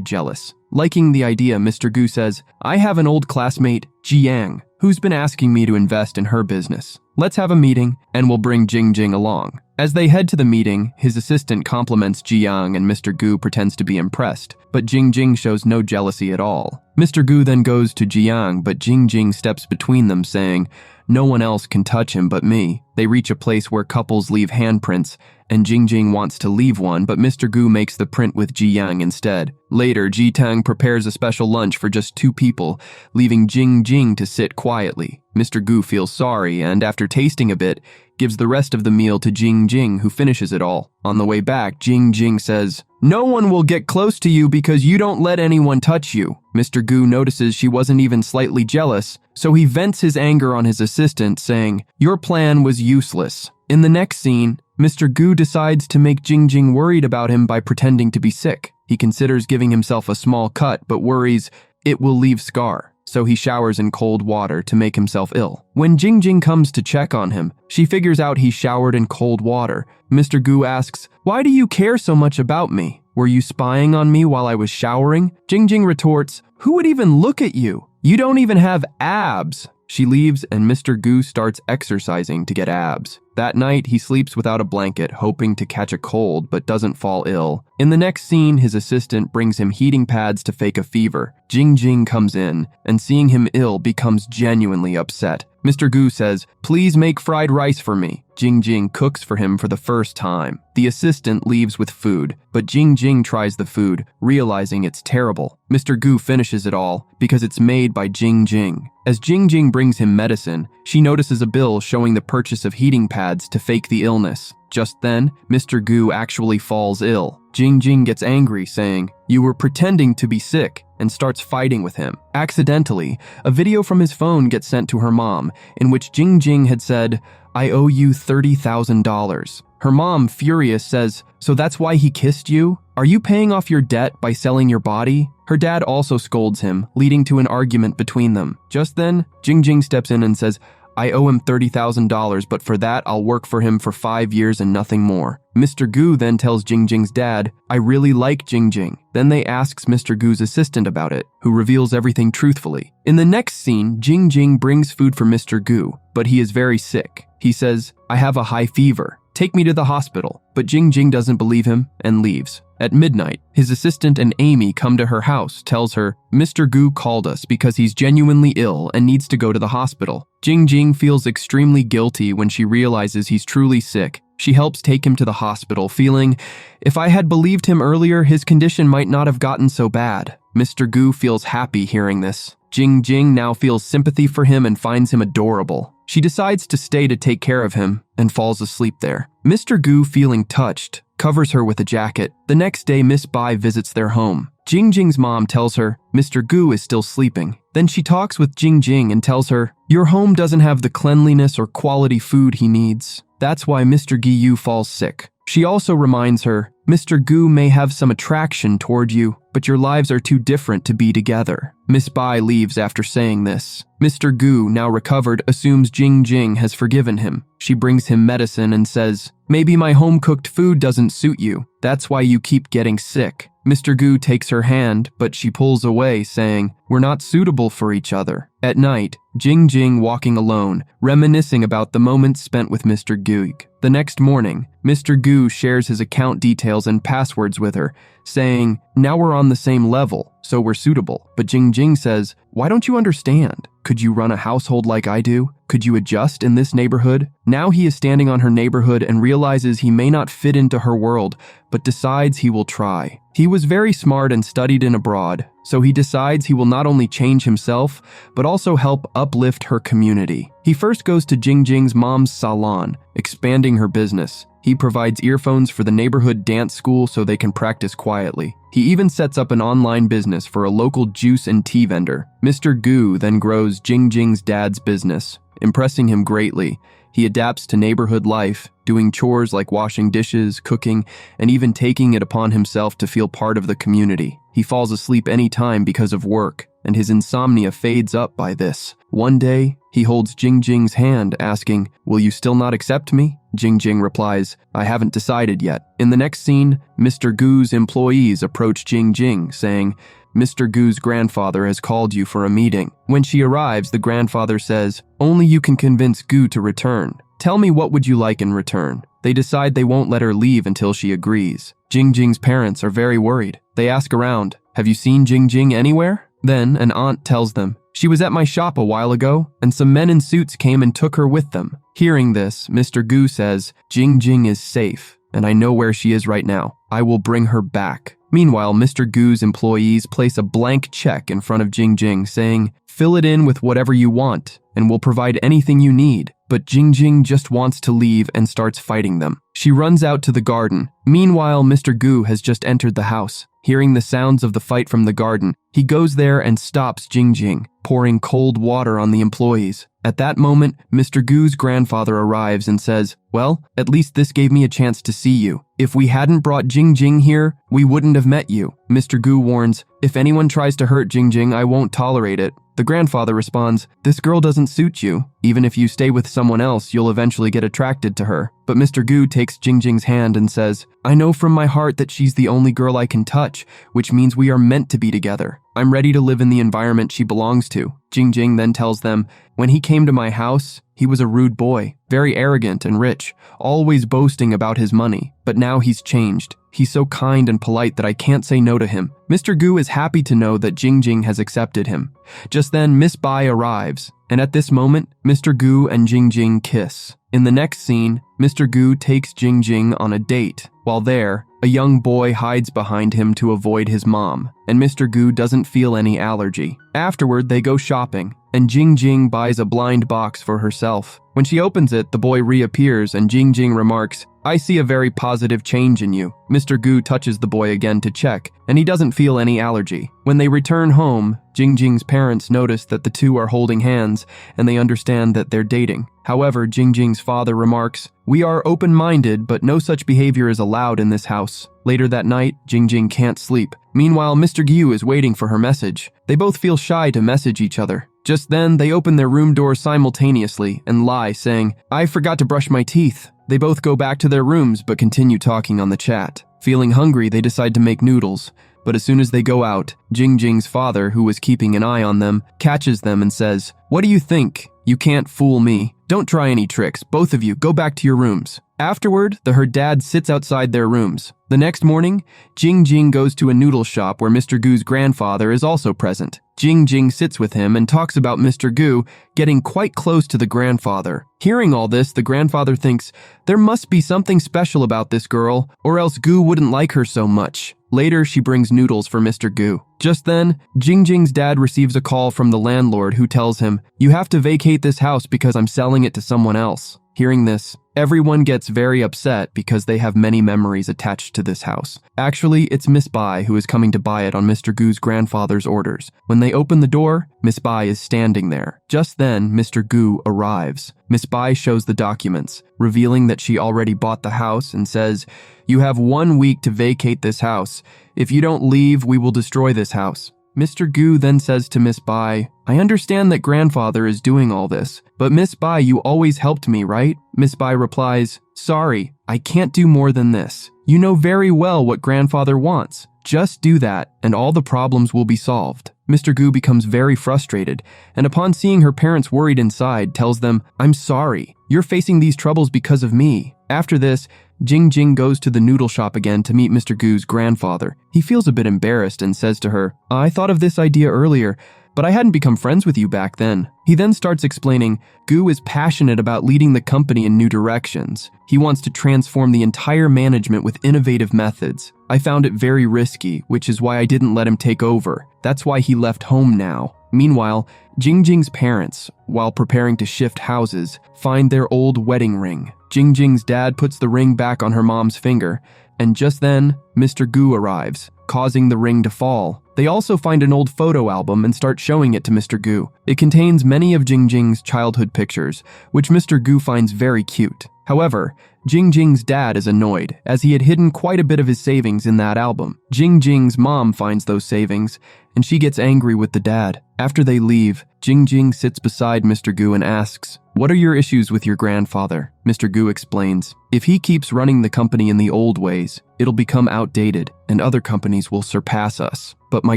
jealous." Liking the idea, Mr. Gu says, "I have an old classmate, Jiang, who's been asking me to invest in her business. Let's have a meeting, and we'll bring Jingjing along." As they head to the meeting, his assistant compliments Jiang and Mr. Gu pretends to be impressed, but Jingjing shows no jealousy at all. Mr. Gu then goes to Jiang, but Jingjing steps between them, saying, "No one else can touch him but me." They reach a place where couples leave handprints, and Jingjing wants to leave one, but Mr. Gu makes the print with Jiang instead. Later, Jitang prepares a special lunch for just 2 people, leaving Jingjing to sit quietly. Mr. Gu feels sorry, and after tasting a bit, gives the rest of the meal to Jingjing, who finishes it all. On the way back, Jingjing says, "No one will get close to you because you don't let anyone touch you." Mr. Gu notices she wasn't even slightly jealous, so he vents his anger on his assistant, saying, "Your plan was useless." In the next scene, Mr. Gu decides to make Jingjing worried about him by pretending to be sick. He considers giving himself a small cut, but worries it will leave scar, so he showers in cold water to make himself ill. When Jingjing comes to check on him, she figures out he showered in cold water. Mr. Gu asks, "Why do you care so much about me? Were you spying on me while I was showering?" Jingjing retorts, "Who would even look at you? You don't even have abs." She leaves, and Mr. Gu starts exercising to get abs. That night, he sleeps without a blanket, hoping to catch a cold, but doesn't fall ill. In the next scene, his assistant brings him heating pads to fake a fever. Jingjing comes in, and seeing him ill, becomes genuinely upset. Mr. Gu says, "Please make fried rice for me." Jingjing cooks for him for the first time. The assistant leaves with food, but Jingjing tries the food, realizing it's terrible. Mr. Gu finishes it all because it's made by Jingjing. As Jingjing brings him medicine, she notices a bill showing the purchase of heating pads to fake the illness. Just then, Mr. Gu actually falls ill. Jingjing gets angry, saying, "You were pretending to be sick," and starts fighting with him. Accidentally, a video from his phone gets sent to her mom, in which Jingjing had said, "I owe you $30,000. Her mom, furious, says, "So that's why he kissed you? Are you paying off your debt by selling your body?" Her dad also scolds him, leading to an argument between them. Just then, Jingjing steps in and says, "I owe him $30,000, but for that, I'll work for him for 5 years and nothing more." Mr. Gu then tells Jingjing's dad, "I really like Jingjing." Then they asks Mr. Gu's assistant about it, who reveals everything truthfully. In the next scene, Jingjing brings food for Mr. Gu, but he is very sick. He says, "I have a high fever. Take me to the hospital." But Jingjing doesn't believe him and leaves. At midnight, his assistant and Amy come to her house, tells her, "Mr. Gu called us because he's genuinely ill and needs to go to the hospital." Jingjing feels extremely guilty when she realizes he's truly sick. She helps take him to the hospital, feeling, "If I had believed him earlier, his condition might not have gotten so bad." Mr. Gu feels happy hearing this. Jingjing now feels sympathy for him and finds him adorable. She decides to stay to take care of him and falls asleep there. Mr. Gu, feeling touched, covers her with a jacket. The next day, Miss Bai visits their home. Jingjing's mom tells her Mr. Gu is still sleeping. Then she talks with Jingjing and tells her, "Your home doesn't have the cleanliness or quality food he needs. That's why Mr. Gu falls sick." She also reminds her, "Mr. Gu may have some attraction toward you, but your lives are too different to be together." Miss Bai leaves after saying this. Mr. Gu, now recovered, assumes Jingjing has forgiven him. She brings him medicine and says, "Maybe my home-cooked food doesn't suit you. That's why you keep getting sick." Mr. Gu takes her hand, but she pulls away, saying, "We're not suitable for each other." At night, Jingjing walking alone, reminiscing about the moments spent with Mr. Gu. The next morning, Mr. Gu shares his account details and passwords with her, saying, "Now we're on the same level, so we're suitable." But Jingjing says, "Why don't you understand? Could you run a household like I do? Could you adjust in this neighborhood? Now he is standing on her neighborhood and realizes he may not fit into her world, but decides he will try. He was very smart and studied in abroad, so he decides he will not only change himself, but also help uplift her community. He first goes to Jingjing's mom's salon, expanding her business. He provides earphones for the neighborhood dance school so they can practice quietly. He even sets up an online business for a local juice and tea vendor. Mr. Gu then grows Jingjing's dad's business, impressing him greatly. He adapts to neighborhood life, doing chores like washing dishes, cooking, and even taking it upon himself to feel part of the community. He falls asleep any time because of work, and his insomnia fades up by this. One day, he holds Jingjing's hand, asking, "Will you still not accept me?" Jingjing replies, "I haven't decided yet." In the next scene, Mr. Gu's employees approach Jingjing, saying, "Mr. Gu's grandfather has called you for a meeting." When she arrives, the grandfather says, "Only you can convince Gu to return. Tell me, what would you like in return?" They decide they won't let her leave until she agrees. Jingjing's parents are very worried. They ask around, "Have you seen Jingjing anywhere?" Then an aunt tells them, "She was at my shop a while ago, and some men in suits came and took her with them." Hearing this, Mr. Gu says, "Jingjing is safe, and I know where she is right now. I will bring her back." Meanwhile, Mr. Gu's employees place a blank check in front of Jingjing, saying, "Fill it in with whatever you want, and we'll provide anything you need." But Jingjing just wants to leave and starts fighting them. She runs out to the garden. Meanwhile, Mr. Gu has just entered the house. Hearing the sounds of the fight from the garden, he goes there and stops Jingjing, pouring cold water on the employees. At that moment, Mr. Gu's grandfather arrives and says, "Well, at least this gave me a chance to see you. If we hadn't brought Jingjing here, we wouldn't have met you." Mr. Gu warns, "If anyone tries to hurt Jingjing, I won't tolerate it." The grandfather responds, "This girl doesn't suit you. Even if you stay with someone else, you'll eventually get attracted to her." But Mr. Gu takes Jingjing's hand and says, "I know from my heart that she's the only girl I can touch, which means we are meant to be together. I'm ready to live in the environment she belongs to." Jingjing then tells them, "When he came to my house, he was a rude boy, very arrogant and rich, always boasting about his money. But now he's changed. He's so kind and polite that I can't say no to him." Mr. Gu is happy to know that Jingjing has accepted him. Just then, Miss Bai arrives, and at this moment, Mr. Gu and Jingjing kiss. In the next scene, Mr. Gu takes Jingjing on a date. While there, a young boy hides behind him to avoid his mom, and Mr. Gu doesn't feel any allergy. Afterward, they go shopping, and Jingjing buys a blind box for herself. When she opens it, the boy reappears, and Jingjing remarks, "I see a very positive change in you." Mr. Gu touches the boy again to check, and he doesn't feel any allergy. When they return home, Jingjing's parents notice that the two are holding hands, and they understand that they're dating. However, Jingjing's father remarks, "We are open-minded, but no such behavior is allowed in this house." Later that night, Jingjing can't sleep. Meanwhile, Mr. Gu is waiting for her message. They both feel shy to message each other. Just then, they open their room doors simultaneously and lie, saying, "I forgot to brush my teeth." They both go back to their rooms but continue talking on the chat. Feeling hungry, they decide to make noodles. But as soon as they go out, Jingjing's father, who was keeping an eye on them, catches them and says, "What do you think? You can't fool me. Don't try any tricks. Both of you, go back to your rooms." Afterward, her dad sits outside their rooms. The next morning, Jingjing goes to a noodle shop where Mr. Gu's grandfather is also present. Jingjing sits with him and talks about Mr. Gu getting quite close to the grandfather. Hearing all this, the grandfather thinks, there must be something special about this girl, or else Gu wouldn't like her so much. Later, she brings noodles for Mr. Gu. Just then, Jingjing's dad receives a call from the landlord who tells him, "You have to vacate this house because I'm selling it to someone else." Hearing this, everyone gets very upset because they have many memories attached to this house. Actually, it's Miss Bai who is coming to buy it on Mr. Gu's grandfather's orders. When they open the door, Miss Bai is standing there. Just then, Mr. Gu arrives. Miss Bai shows the documents, revealing that she already bought the house and says, "You have 1 week to vacate this house. If you don't leave, we will destroy this house." Mr. Gu then says to Miss Bai, "I understand that grandfather is doing all this, but Miss Bai, you always helped me, right?" Miss Bai replies, "Sorry, I can't do more than this. You know very well what grandfather wants. Just do that, and all the problems will be solved." Mr. Gu becomes very frustrated, and upon seeing her parents worried inside, tells them, "I'm sorry. You're facing these troubles because of me." After this, Jingjing goes to the noodle shop again to meet Mr. Gu's grandfather. He feels a bit embarrassed and says to her, "I thought of this idea earlier, but I hadn't become friends with you back then. He then starts explaining, Gu is passionate about leading the company in new directions. He wants to transform the entire management with innovative methods. I found it very risky, which is why I didn't let him take over. That's why he left home now. Meanwhile, Jingjing's parents, while preparing to shift houses, find their old wedding ring. Jingjing's dad puts the ring back on her mom's finger, and just then, Mr. Gu arrives, causing the ring to fall. They also find an old photo album and start showing it to Mr. Gu. It contains many of Jingjing's childhood pictures, which Mr. Gu finds very cute. However, Jingjing's dad is annoyed, as he had hidden quite a bit of his savings in that album. Jingjing's mom finds those savings, and she gets angry with the dad. After they leave, Jingjing sits beside Mr. Gu and asks, "What are your issues with your grandfather?" Mr. Gu explains, "If he keeps running the company in the old ways, it'll become outdated, and other companies will surpass us. But my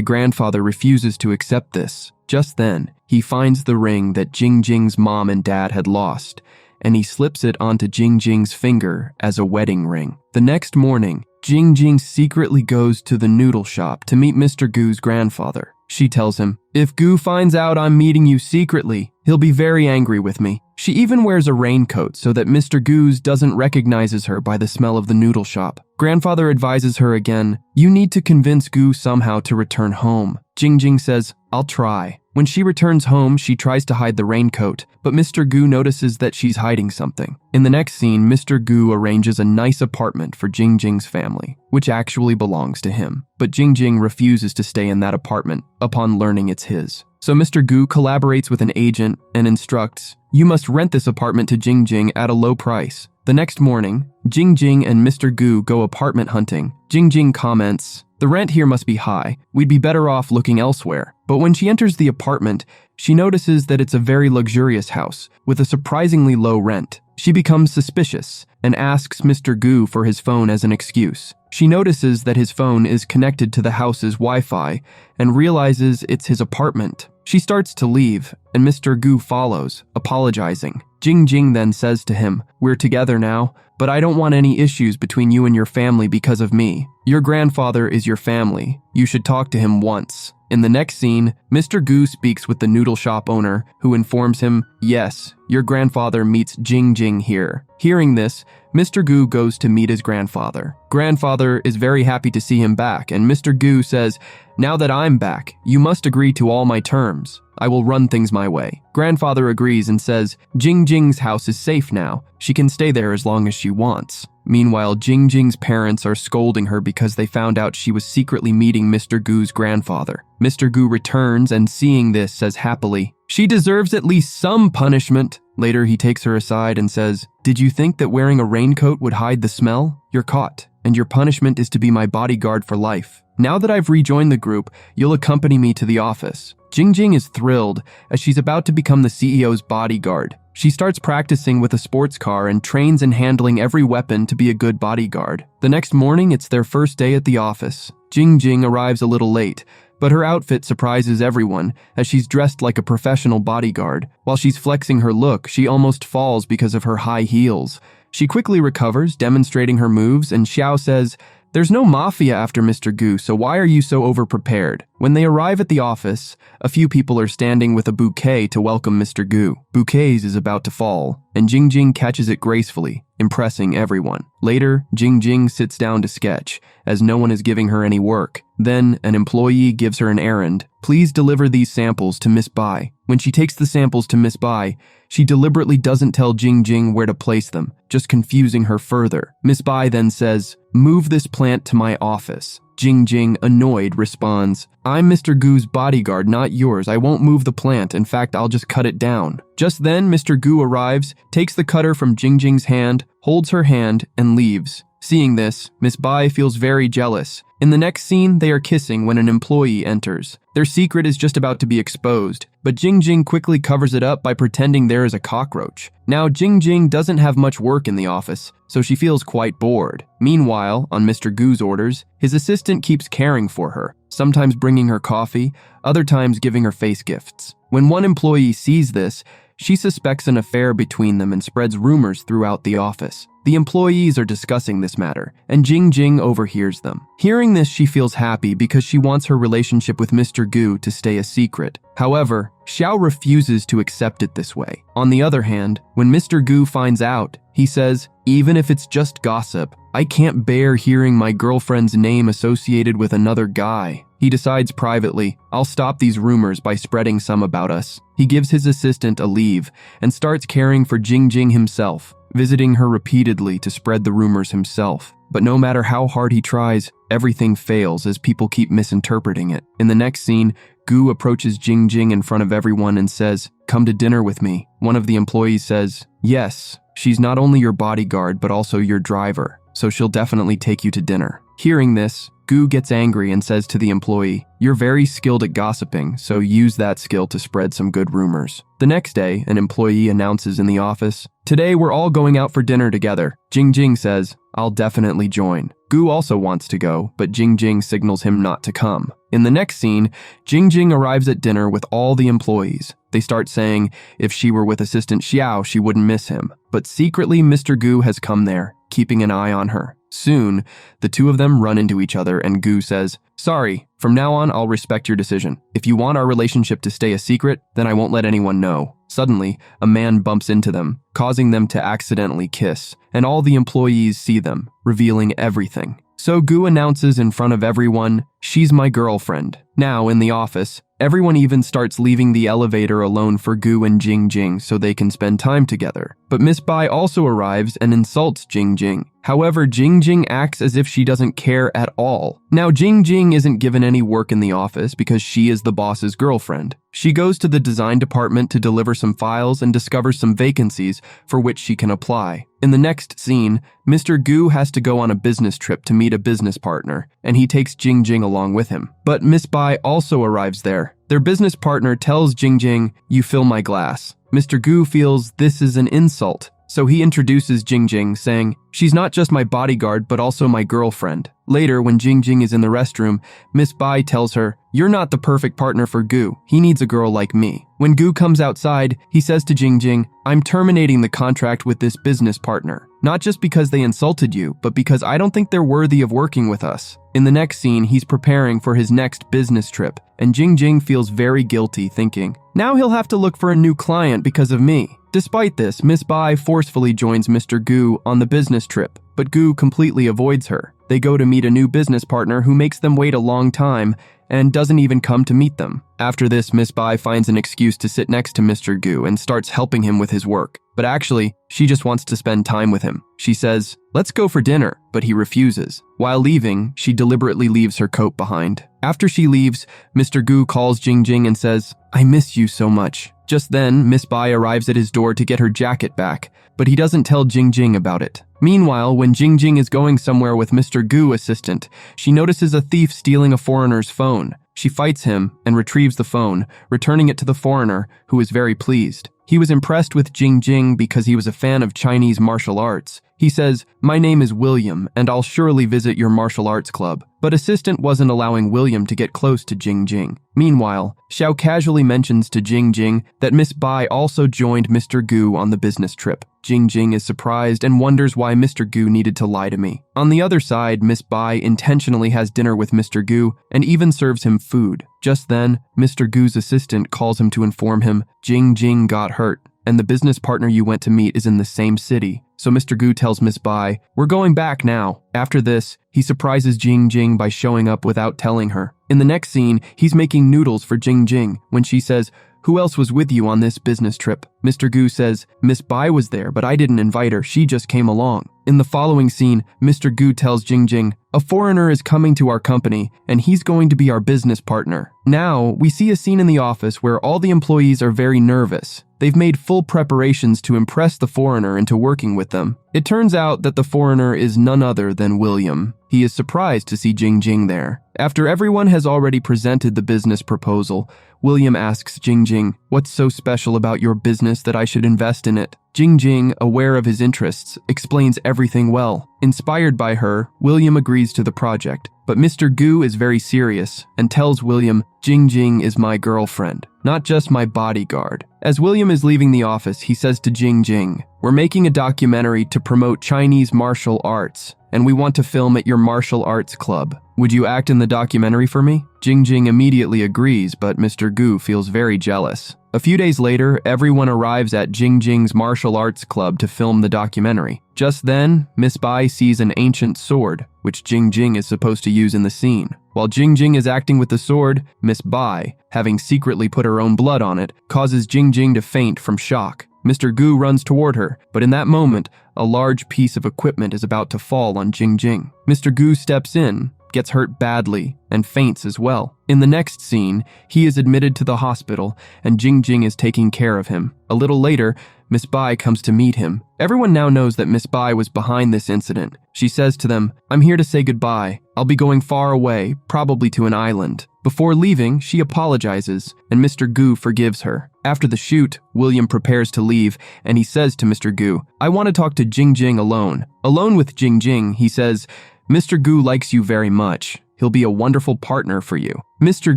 grandfather refuses to accept this." Just then, he finds the ring that Jingjing's mom and dad had lost, and he slips it onto Jingjing's finger as a wedding ring. The next morning, Jingjing secretly goes to the noodle shop to meet Mr. Gu's grandfather. She tells him, "If Gu finds out I'm meeting you secretly, he'll be very angry with me." She even wears a raincoat so that Mr. Gu's doesn't recognize her by the smell of the noodle shop. Grandfather advises her again, "You need to convince Gu somehow to return home." Jingjing says, "I'll try." When she returns home, she tries to hide the raincoat, but Mr. Gu notices that she's hiding something. In the next scene, Mr. Gu arranges a nice apartment for Jingjing's family, which actually belongs to him. But Jingjing refuses to stay in that apartment upon learning it's his. So Mr. Gu collaborates with an agent and instructs, "You must rent this apartment to Jingjing at a low price." The next morning, Jingjing and Mr. Gu go apartment hunting. Jingjing comments, "The rent here must be high. We'd be better off looking elsewhere." But when she enters the apartment, she notices that it's a very luxurious house with a surprisingly low rent. She becomes suspicious and asks Mr. Gu for his phone as an excuse. She notices that his phone is connected to the house's Wi-Fi and realizes it's his apartment. She starts to leave, and Mr. Gu follows, apologizing. Jingjing then says to him, "We're together now, but I don't want any issues between you and your family because of me. Your grandfather is your family. You should talk to him once." In the next scene, Mr. Gu speaks with the noodle shop owner, who informs him, "Yes, your grandfather meets Jingjing here." Hearing this, Mr. Gu goes to meet his grandfather. Grandfather is very happy to see him back, and Mr. Gu says, "Now that I'm back, you must agree to all my terms. I will run things my way." Grandfather agrees and says, Jingjing's house is safe now. She can stay there as long as she wants. Meanwhile, Jingjing's parents are scolding her because they found out she was secretly meeting Mr. Gu's grandfather. Mr. Gu returns and seeing this says happily, "She deserves at least some punishment." Later, he takes her aside and says, "Did you think that wearing a raincoat would hide the smell? You're caught, and your punishment is to be my bodyguard for life. Now that I've rejoined the group, you'll accompany me to the office." Jingjing is thrilled as she's about to become the CEO's bodyguard. She starts practicing with a sports car and trains in handling every weapon to be a good bodyguard. The next morning, it's their first day at the office. Jingjing arrives a little late, but her outfit surprises everyone as she's dressed like a professional bodyguard. While she's flexing her look, she almost falls because of her high heels. She quickly recovers, demonstrating her moves, and Xiao says, "There's no mafia after Mr. Gu, so why are you so overprepared?" When they arrive at the office, a few people are standing with a bouquet to welcome Mr. Gu. Bouquets is about to fall, and Jingjing catches it gracefully, impressing everyone. Later, Jingjing sits down to sketch, as no one is giving her any work. Then, an employee gives her an errand. "Please deliver these samples to Miss Bai." When she takes the samples to Miss Bai, she deliberately doesn't tell Jingjing where to place them, just confusing her further. Miss Bai then says, "Move this plant to my office." Jingjing, annoyed, responds, "I'm Mr. Gu's bodyguard, not yours. I won't move the plant. In fact, I'll just cut it down." Just then, Mr. Gu arrives, takes the cutter from Jingjing's hand, holds her hand, and leaves. Seeing this, Miss Bai feels very jealous. In the next scene, they are kissing when an employee enters. Their secret is just about to be exposed, but Jingjing quickly covers it up by pretending there is a cockroach. Now, Jingjing doesn't have much work in the office, so she feels quite bored. Meanwhile, on Mr. Gu's orders, his assistant keeps caring for her, sometimes bringing her coffee, other times giving her face gifts. When one employee sees this, she suspects an affair between them and spreads rumors throughout the office. The employees are discussing this matter, and Jing Jing overhears them. Hearing this, she feels happy because she wants her relationship with Mr. Gu to stay a secret. However, Xiao refuses to accept it this way. On the other hand, when Mr. Gu finds out, he says, "Even if it's just gossip, I can't bear hearing my girlfriend's name associated with another guy." He decides privately, "I'll stop these rumors by spreading some about us." He gives his assistant a leave and starts caring for Jing Jing himself, visiting her repeatedly to spread the rumors himself. But no matter how hard he tries, everything fails as people keep misinterpreting it. In the next scene, Gu approaches Jing Jing in front of everyone and says, "Come to dinner with me." One of the employees says, "Yes, she's not only your bodyguard but also your driver, so she'll definitely take you to dinner." Hearing this, Gu gets angry and says to the employee, "You're very skilled at gossiping, so use that skill to spread some good rumors." The next day, an employee announces in the office, "Today we're all going out for dinner together." Jing Jing says, "I'll definitely join." Gu also wants to go, but Jing Jing signals him not to come. In the next scene, Jing Jing arrives at dinner with all the employees. They start saying if she were with Assistant Xiao, she wouldn't miss him. But secretly, Mr. Gu has come there, keeping an eye on her. Soon, the two of them run into each other and Gu says, "Sorry, from now on I'll respect your decision. If you want our relationship to stay a secret, then I won't let anyone know." Suddenly, a man bumps into them, causing them to accidentally kiss, and all the employees see them, revealing everything. So Gu announces in front of everyone, "She's my girlfriend." Now, in the office, everyone even starts leaving the elevator alone for Gu and Jing Jing so they can spend time together. But Miss Bai also arrives and insults Jing Jing. However, Jing Jing acts as if she doesn't care at all. Now, Jing Jing isn't given any work in the office because she is the boss's girlfriend. She goes to the design department to deliver some files and discovers some vacancies for which she can apply. In the next scene, Mr. Gu has to go on a business trip to meet a business partner, and he takes Jing Jing along with him. But Miss Bai also arrives there. Their business partner tells Jing Jing, "You fill my glass." Mr. Gu feels this is an insult, so he introduces Jing Jing, saying, "She's not just my bodyguard, but also my girlfriend." Later, when Jing Jing is in the restroom, Miss Bai tells her, "You're not the perfect partner for Gu. He needs a girl like me." When Gu comes outside, he says to Jing Jing, "I'm terminating the contract with this business partner. Not just because they insulted you, but because I don't think they're worthy of working with us." In the next scene, he's preparing for his next business trip, and Jing Jing feels very guilty, thinking, "Now he'll have to look for a new client because of me." Despite this, Miss Bai forcefully joins Mr. Gu on the business trip, but Gu completely avoids her. They go to meet a new business partner who makes them wait a long time and doesn't even come to meet them. After this, Miss Bai finds an excuse to sit next to Mr. Gu and starts helping him with his work. But actually, she just wants to spend time with him. She says, "Let's go for dinner," but he refuses. While leaving, she deliberately leaves her coat behind. After she leaves, Mr. Gu calls Jing Jing and says, "I miss you so much." Just then, Miss Bai arrives at his door to get her jacket back, but he doesn't tell Jing Jing about it. Meanwhile, when Jing Jing is going somewhere with Mr. Gu assistant, she notices a thief stealing a foreigner's phone. She fights him and retrieves the phone, returning it to the foreigner, who is very pleased. He was impressed with Jing Jing because he was a fan of Chinese martial arts. He says, "My name is William, and I'll surely visit your martial arts club." But assistant wasn't allowing William to get close to Jing Jing. Meanwhile, Xiao casually mentions to Jing Jing that Miss Bai also joined Mr. Gu on the business trip. Jing Jing is surprised and wonders why Mr. Gu needed to lie to me. On the other side, Miss Bai intentionally has dinner with Mr. Gu and even serves him food. Just then, Mr. Gu's assistant calls him to inform him Jing Jing got hurt, and the business partner you went to meet is in the same city. So Mr. Gu tells Miss Bai, "We're going back now." After this, he surprises Jing Jing by showing up without telling her. In the next scene, he's making noodles for Jing Jing when she says, "Who else was with you on this business trip?" Mr. Gu says, "Miss Bai was there, but I didn't invite her, she just came along." In the following scene, Mr. Gu tells Jing Jing, "A foreigner is coming to our company, and he's going to be our business partner." Now, we see a scene in the office where all the employees are very nervous. They've made full preparations to impress the foreigner into working with them. It turns out that the foreigner is none other than William. He is surprised to see Jing Jing there. After everyone has already presented the business proposal, William asks Jing Jing, "What's so special about your business that I should invest in it?" Jing Jing, aware of his interests, explains everything well. Inspired by her, William agrees to the project, but Mr. Gu is very serious and tells William, Jing Jing is my girlfriend, not just my bodyguard. As William is leaving the office, he says to Jing Jing, we're making a documentary to promote Chinese martial arts, and we want to film at your martial arts club. Would you act in the documentary for me? Jing Jing immediately agrees, but Mr. Gu feels very jealous. A few days later, everyone arrives at Jing Jing's martial arts club to film the documentary. Just then, Miss Bai sees an ancient sword, which Jing Jing is supposed to use in the scene. While Jing Jing is acting with the sword, Miss Bai, having secretly put her own blood on it, causes Jing Jing to faint from shock. Mr. Gu runs toward her, but in that moment, a large piece of equipment is about to fall on Jing Jing. Mr. Gu steps in, gets hurt badly, and faints as well. In the next scene, he is admitted to the hospital, and Jing Jing is taking care of him. A little later, Miss Bai comes to meet him. Everyone now knows that Miss Bai was behind this incident. She says to them, I'm here to say goodbye. I'll be going far away, probably to an island. Before leaving, she apologizes, and Mr. Gu forgives her. After the shoot, William prepares to leave, and he says to Mr. Gu, I want to talk to Jing Jing alone. Alone with Jing Jing, he says, Mr. Gu likes you very much. He'll be a wonderful partner for you. Mr.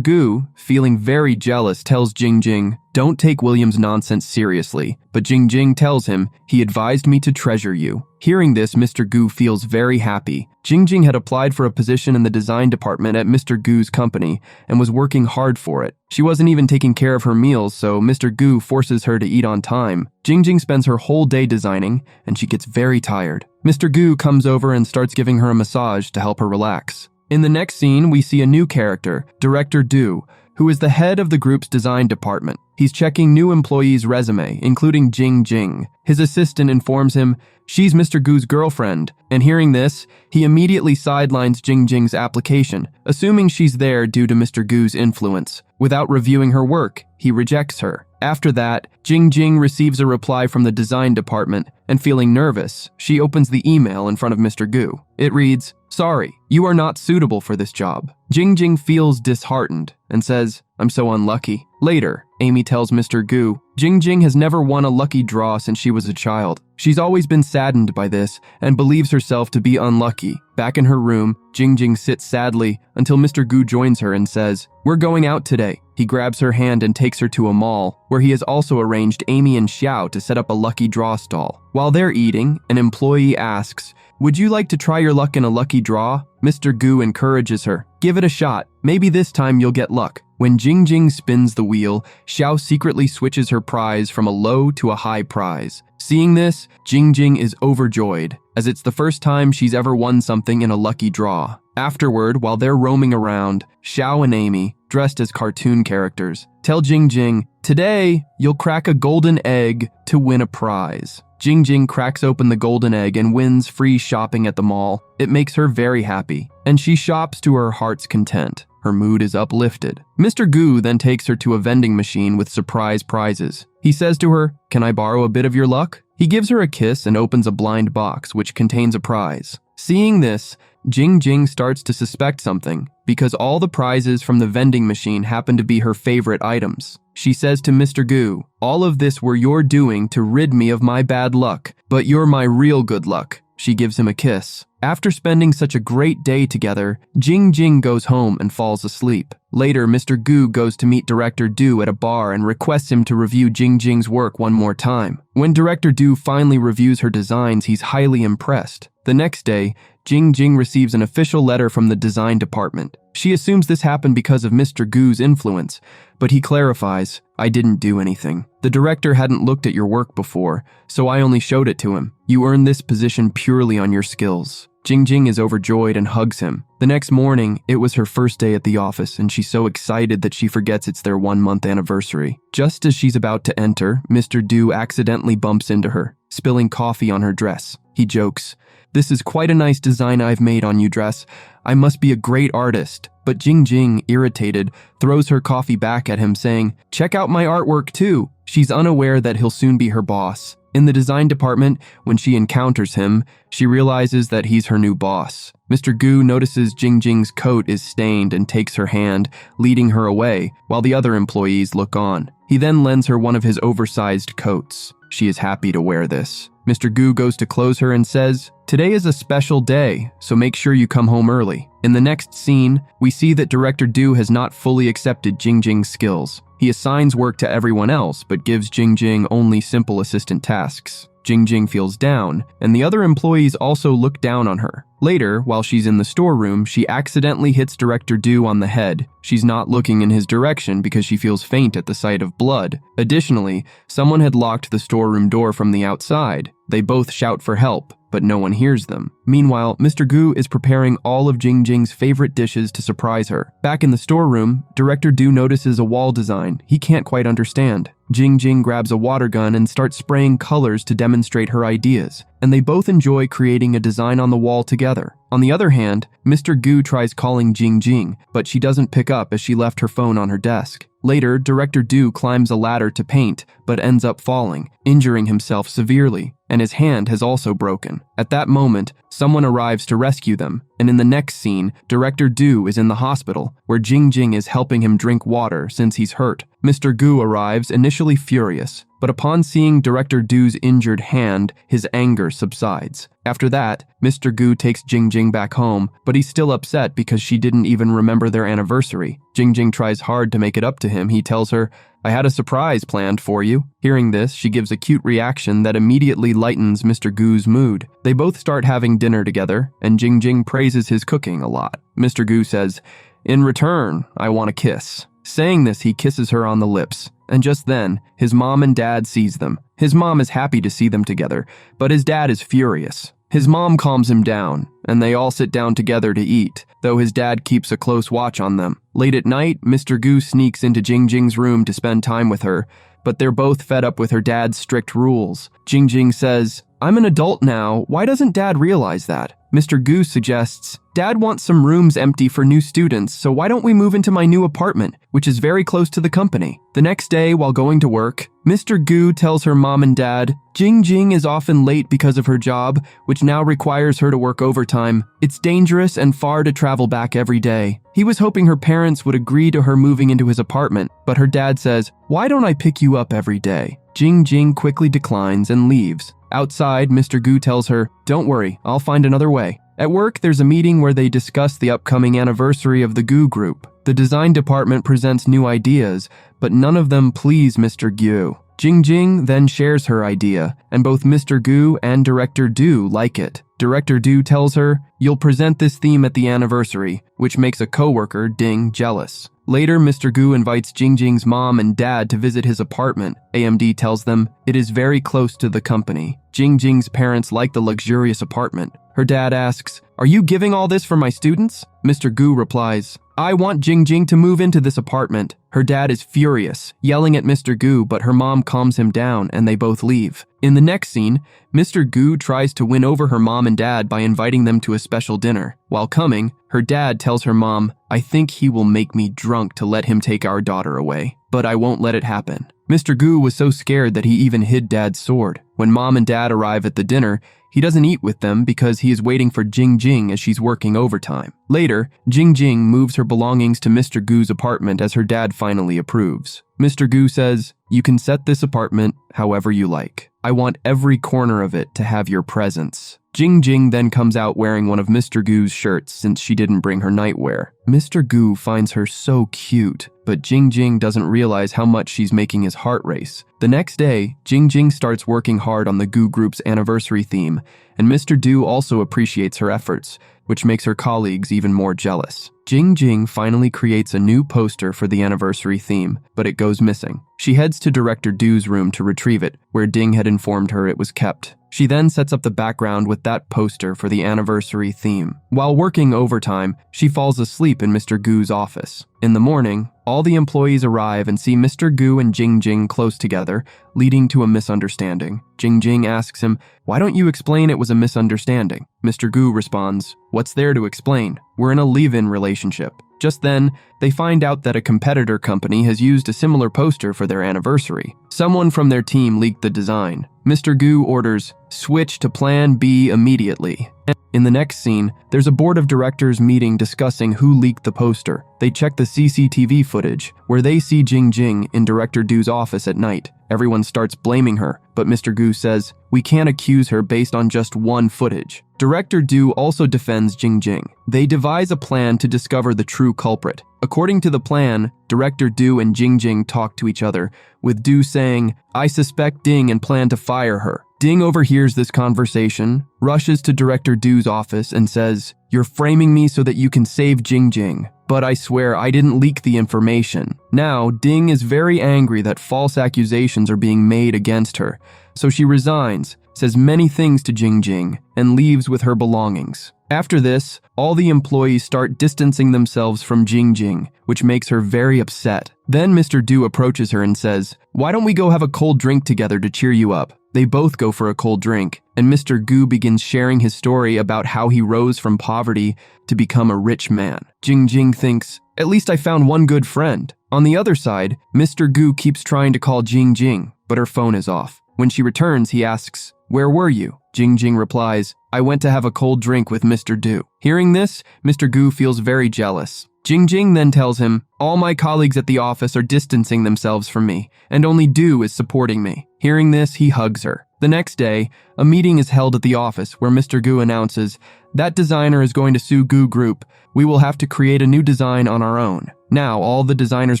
Gu, feeling very jealous, tells Jing Jing, don't take William's nonsense seriously, but Jing Jing tells him, he advised me to treasure you. Hearing this, Mr. Gu feels very happy. Jing Jing had applied for a position in the design department at Mr. Gu's company and was working hard for it. She wasn't even taking care of her meals, so Mr. Gu forces her to eat on time. Jing Jing spends her whole day designing, and she gets very tired. Mr. Gu comes over and starts giving her a massage to help her relax. In the next scene, we see a new character, Director Du, who is the head of the group's design department. He's checking new employees' resume, including Jing Jing. His assistant informs him, she's Mr. Gu's girlfriend, and hearing this, he immediately sidelines Jing Jing's application, assuming she's there due to Mr. Gu's influence. Without reviewing her work, he rejects her. After that, Jing Jing receives a reply from the design department, and feeling nervous, she opens the email in front of Mr. Gu. It reads, sorry, you are not suitable for this job. Jing Jing feels disheartened and says, I'm so unlucky. Later, Amy tells Mr. Gu, Jing Jing has never won a lucky draw since she was a child. She's always been saddened by this and believes herself to be unlucky. Back in her room, Jing Jing sits sadly until Mr. Gu joins her and says, we're going out today. He grabs her hand and takes her to a mall, where he has also arranged Amy and Xiao to set up a lucky draw stall. While they're eating, an employee asks, would you like to try your luck in a lucky draw? Mr. Gu encourages her. Give it a shot. Maybe this time you'll get luck. When Jing Jing spins the wheel, Xiao secretly switches her prize from a low to a high prize. Seeing this, Jing Jing is overjoyed, as it's the first time she's ever won something in a lucky draw. Afterward, while they're roaming around, Xiao and Amy, dressed as cartoon characters, tell Jing Jing, today you'll crack a golden egg to win a prize. Jing Jing cracks open the golden egg and wins free shopping at the mall. It makes her very happy, and she shops to her heart's content. Her mood is uplifted. Mr. Gu then takes her to a vending machine with surprise prizes. He says to her, can I borrow a bit of your luck? He gives her a kiss and opens a blind box which contains a prize. Seeing this, Jing Jing starts to suspect something because all the prizes from the vending machine happen to be her favorite items. She says to Mr. Gu, all of this were your doing to rid me of my bad luck, but you're my real good luck. She gives him a kiss. After spending such a great day together, Jing Jing goes home and falls asleep. Later, Mr. Gu goes to meet Director Du at a bar and requests him to review Jing Jing's work one more time. When Director Du finally reviews her designs, he's highly impressed. The next day, Jing Jing receives an official letter from the design department. She assumes this happened because of Mr. Gu's influence, but he clarifies, I didn't do anything. The director hadn't looked at your work before, so I only showed it to him. You earned this position purely on your skills. Jing Jing is overjoyed and hugs him. The next morning, it was her first day at the office, and she's so excited that she forgets it's their 1-month anniversary. Just as she's about to enter, Mr. Du accidentally bumps into her, spilling coffee on her dress. He jokes, this is quite a nice design I've made on you, dress. I must be a great artist. But Jing Jing, irritated, throws her coffee back at him saying, check out my artwork too. She's unaware that he'll soon be her boss. In the design department, when she encounters him, she realizes that he's her new boss. Mr. Gu notices Jingjing's coat is stained and takes her hand, leading her away, while the other employees look on. He then lends her one of his oversized coats. She is happy to wear this. Mr. Gu goes to close her and says, "Today is a special day, so make sure you come home early." In the next scene, we see that Director Du has not fully accepted Jingjing's skills. He assigns work to everyone else, but gives Jingjing only simple assistant tasks. Jingjing feels down, and the other employees also look down on her. Later, while she's in the storeroom, she accidentally hits Director Du on the head. She's not looking in his direction because she feels faint at the sight of blood. Additionally, someone had locked the storeroom door from the outside. They both shout for help, but no one hears them. Meanwhile, Mr. Gu is preparing all of Jingjing's favorite dishes to surprise her. Back in the storeroom, Director Du notices a wall design he can't quite understand. Jingjing grabs a water gun and starts spraying colors to demonstrate her ideas, and they both enjoy creating a design on the wall together. On the other hand, Mr. Gu tries calling Jingjing, but she doesn't pick up as she left her phone on her desk. Later, Director Du climbs a ladder to paint, but ends up falling, injuring himself severely, and his hand has also broken. At that moment, someone arrives to rescue them, and in the next scene, Director Du is in the hospital, where Jingjing is helping him drink water since he's hurt. Mr. Gu arrives, initially furious, but upon seeing Director Du's injured hand, his anger subsides. After that, Mr. Gu takes Jingjing back home, but he's still upset because she didn't even remember their anniversary. Jingjing tries hard to make it up to him. He tells her, "I had a surprise planned for you." Hearing this, she gives a cute reaction that immediately lightens Mr. Gu's mood. They both start having dinner together, and Jingjing praises his cooking a lot. Mr. Gu says, "In return, I want a kiss." Saying this, he kisses her on the lips, and just then, his mom and dad sees them. His mom is happy to see them together, but his dad is furious. His mom calms him down, and they all sit down together to eat, though his dad keeps a close watch on them. Late at night, Mr. Gu sneaks into Jingjing's room to spend time with her, but they're both fed up with her dad's strict rules. Jingjing says, "I'm an adult now, why doesn't Dad realize that?" Mr. Gu suggests, "Dad wants some rooms empty for new students, so why don't we move into my new apartment, which is very close to the company?" The next day, while going to work, Mr. Gu tells her mom and dad, Jingjing is often late because of her job, which now requires her to work overtime. It's dangerous and far to travel back every day. He was hoping her parents would agree to her moving into his apartment, but her dad says, "Why don't I pick you up every day?" Jingjing quickly declines and leaves. Outside, Mr. Gu tells her, "Don't worry, I'll find another way." At work, there's a meeting where they discuss the upcoming anniversary of the Gu group. The design department presents new ideas, but none of them please Mr. Gu. Jingjing then shares her idea, and both Mr. Gu and Director Du like it. Director Du tells her, "You'll present this theme at the anniversary," which makes a coworker, Ding, jealous. Later, Mr. Gu invites Jingjing's mom and dad to visit his apartment. AMD tells them it is very close to the company. Jingjing's parents like the luxurious apartment. Her dad asks, "Are you giving all this for my students?" Mr. Gu replies, "I want Jingjing to move into this apartment." Her dad is furious, yelling at Mr. Gu, but her mom calms him down and they both leave. In the next scene, Mr. Gu tries to win over her mom and dad by inviting them to a special dinner. While coming, her dad tells her mom, "I think he will make me drunk to let him take our daughter away, but I won't let it happen." Mr. Gu was so scared that he even hid Dad's sword. When mom and dad arrive at the dinner, he doesn't eat with them because he is waiting for Jingjing as she's working overtime. Later, Jingjing moves her belongings to Mr. Gu's apartment as her dad finally approves. Mr. Gu says, "You can set this apartment however you like. I want every corner of it to have your presence." Jingjing then comes out wearing one of Mr. Gu's shirts since she didn't bring her nightwear. Mr. Gu finds her so cute, but Jingjing doesn't realize how much she's making his heart race. The next day, Jingjing starts working hard on the Gu group's anniversary theme, and Mr. Du also appreciates her efforts, which makes her colleagues even more jealous. Jingjing finally creates a new poster for the anniversary theme, but it goes missing. She heads to Director Du's room to retrieve it, where Ding had informed her it was kept. She then sets up the background with that poster for the anniversary theme. While working overtime, she falls asleep in Mr. Gu's office. In the morning, all the employees arrive and see Mr. Gu and Jingjing close together, leading to a misunderstanding. Jingjing asks him, "Why don't you explain it was a misunderstanding?" Mr. Gu responds, "What's there to explain? we're in a live-in relationship. Just then, they find out that a competitor company has used a similar poster for their anniversary. Someone from their team leaked the design. Mr. Gu orders, switch to plan B immediately. In the next scene, there's a board of directors meeting discussing who leaked the poster. They check the CCTV footage, where they see Jing Jing in Director Du's office at night. Everyone starts blaming her, but Mr. Gu says, we can't accuse her based on just one footage. Director Du also defends Jing Jing. They devise a plan to discover the true culprit. According to the plan, Director Du and Jing Jing talk to each other, with Du saying, I suspect Ding and plan to fire her. Ding overhears this conversation, rushes to Director Du's office and says, you're framing me so that you can save Jing Jing. But I swear I didn't leak the information. Now, Ding is very angry that false accusations are being made against her, so she resigns, says many things to Jing Jing, and leaves with her belongings. After this, all the employees start distancing themselves from Jing Jing, which makes her very upset. Then Mr. Du approaches her and says, why don't we go have a cold drink together to cheer you up? They both go for a cold drink, and Mr. Gu begins sharing his story about how he rose from poverty to become a rich man. Jing Jing thinks, at least I found one good friend. On the other side, Mr. Gu keeps trying to call Jing Jing, but her phone is off. When she returns, he asks, where were you? Jing Jing replies, I went to have a cold drink with Mr. Du. Hearing this, Mr. Gu feels very jealous. Jing Jing then tells him, all my colleagues at the office are distancing themselves from me, and only Du is supporting me. Hearing this, he hugs her. The next day, a meeting is held at the office where Mr. Gu announces, that designer is going to sue Gu Group. We will have to create a new design on our own. Now, all the designers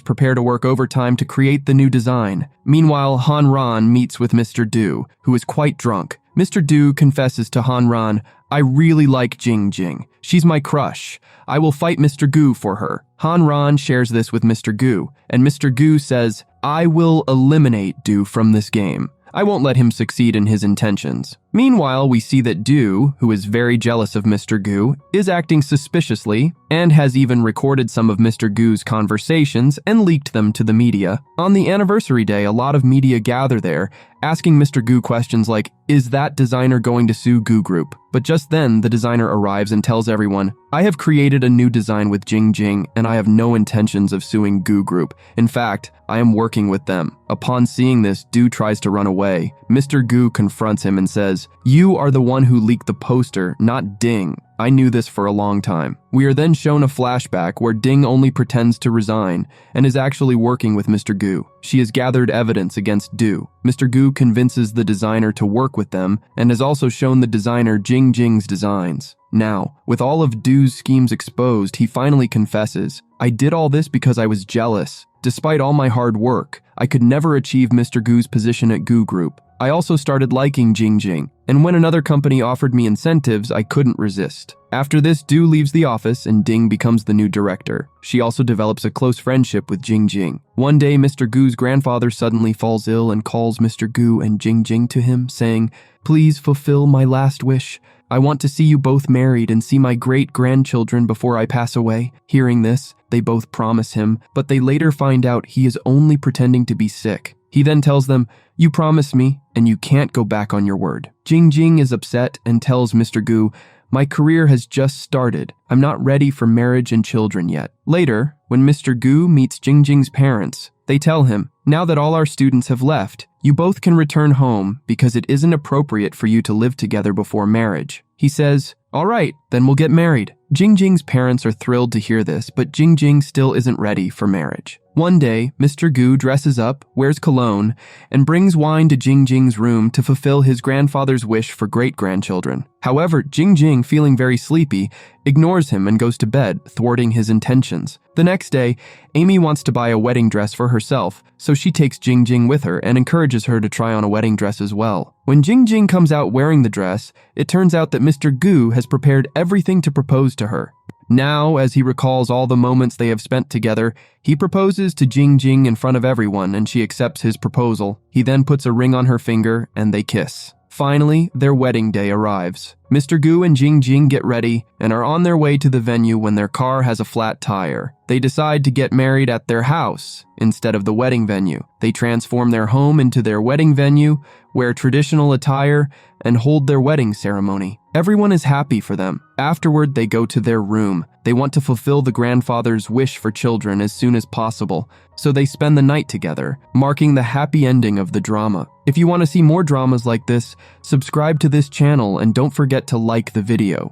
prepare to work overtime to create the new design. Meanwhile, Han Ran meets with Mr. Du, who is quite drunk. Mr. Du confesses to Han Ran, I really like Jing Jing. She's my crush. I will fight Mr. Gu for her. Han Ran shares this with Mr. Gu, and Mr. Gu says, I will eliminate Du from this game. I won't let him succeed in his intentions. Meanwhile, we see that Du, who is very jealous of Mr. Gu, is acting suspiciously and has even recorded some of Mr. Gu's conversations and leaked them to the media. On the anniversary day, a lot of media gather there, asking Mr. Gu questions like, is that designer going to sue Gu Group? But just then, the designer arrives and tells everyone, I have created a new design with Jing Jing, and I have no intentions of suing Gu Group. In fact, I am working with them. Upon seeing this, Du tries to run away. Mr. Gu confronts him and says, you are the one who leaked the poster, not Ding. I knew this for a long time. We are then shown a flashback where Ding only pretends to resign and is actually working with Mr. Gu. She has gathered evidence against Du. Mr. Gu convinces the designer to work with them and has also shown the designer Jing Jing's designs. Now, with all of Du's schemes exposed, he finally confesses, I did all this because I was jealous. Despite all my hard work, I could never achieve Mr. Gu's position at Gu Group. I also started liking Jing Jing, and when another company offered me incentives, I couldn't resist. After this, Du leaves the office and Ding becomes the new director. She also develops a close friendship with Jing Jing. One day, Mr. Gu's grandfather suddenly falls ill and calls Mr. Gu and Jing Jing to him, saying, please fulfill my last wish. I want to see you both married and see my great-grandchildren before I pass away. Hearing this, they both promise him, but they later find out he is only pretending to be sick. He then tells them, you promised me, and you can't go back on your word. Jing Jing is upset and tells Mr. Gu, my career has just started. I'm not ready for marriage and children yet. Later, when Mr. Gu meets Jing Jing's parents, they tell him, now that all our students have left, you both can return home because it isn't appropriate for you to live together before marriage. He says, all right, then we'll get married. Jing Jing's parents are thrilled to hear this, but Jing Jing still isn't ready for marriage. One day, Mr. Gu dresses up, wears cologne, and brings wine to Jing Jing's room to fulfill his grandfather's wish for great-grandchildren. However, Jing Jing, feeling very sleepy, ignores him and goes to bed, thwarting his intentions. The next day, Amy wants to buy a wedding dress for herself, so she takes Jing Jing with her and encourages her to try on a wedding dress as well. When Jing Jing comes out wearing the dress, it turns out that Mr. Gu has prepared everything to propose to her. Now, as he recalls all the moments they have spent together, he proposes to Jing Jing in front of everyone and she accepts his proposal. He then puts a ring on her finger and they kiss. Finally, their wedding day arrives. Mr. Gu and Jing Jing get ready and are on their way to the venue when their car has a flat tire. They decide to get married at their house instead of the wedding venue. They transform their home into their wedding venue, wear traditional attire, and hold their wedding ceremony. Everyone is happy for them. Afterward, they go to their room. They want to fulfill the grandfather's wish for children as soon as possible, so they spend the night together, marking the happy ending of the drama. If you want to see more dramas like this, subscribe to this channel and don't forget to like the video.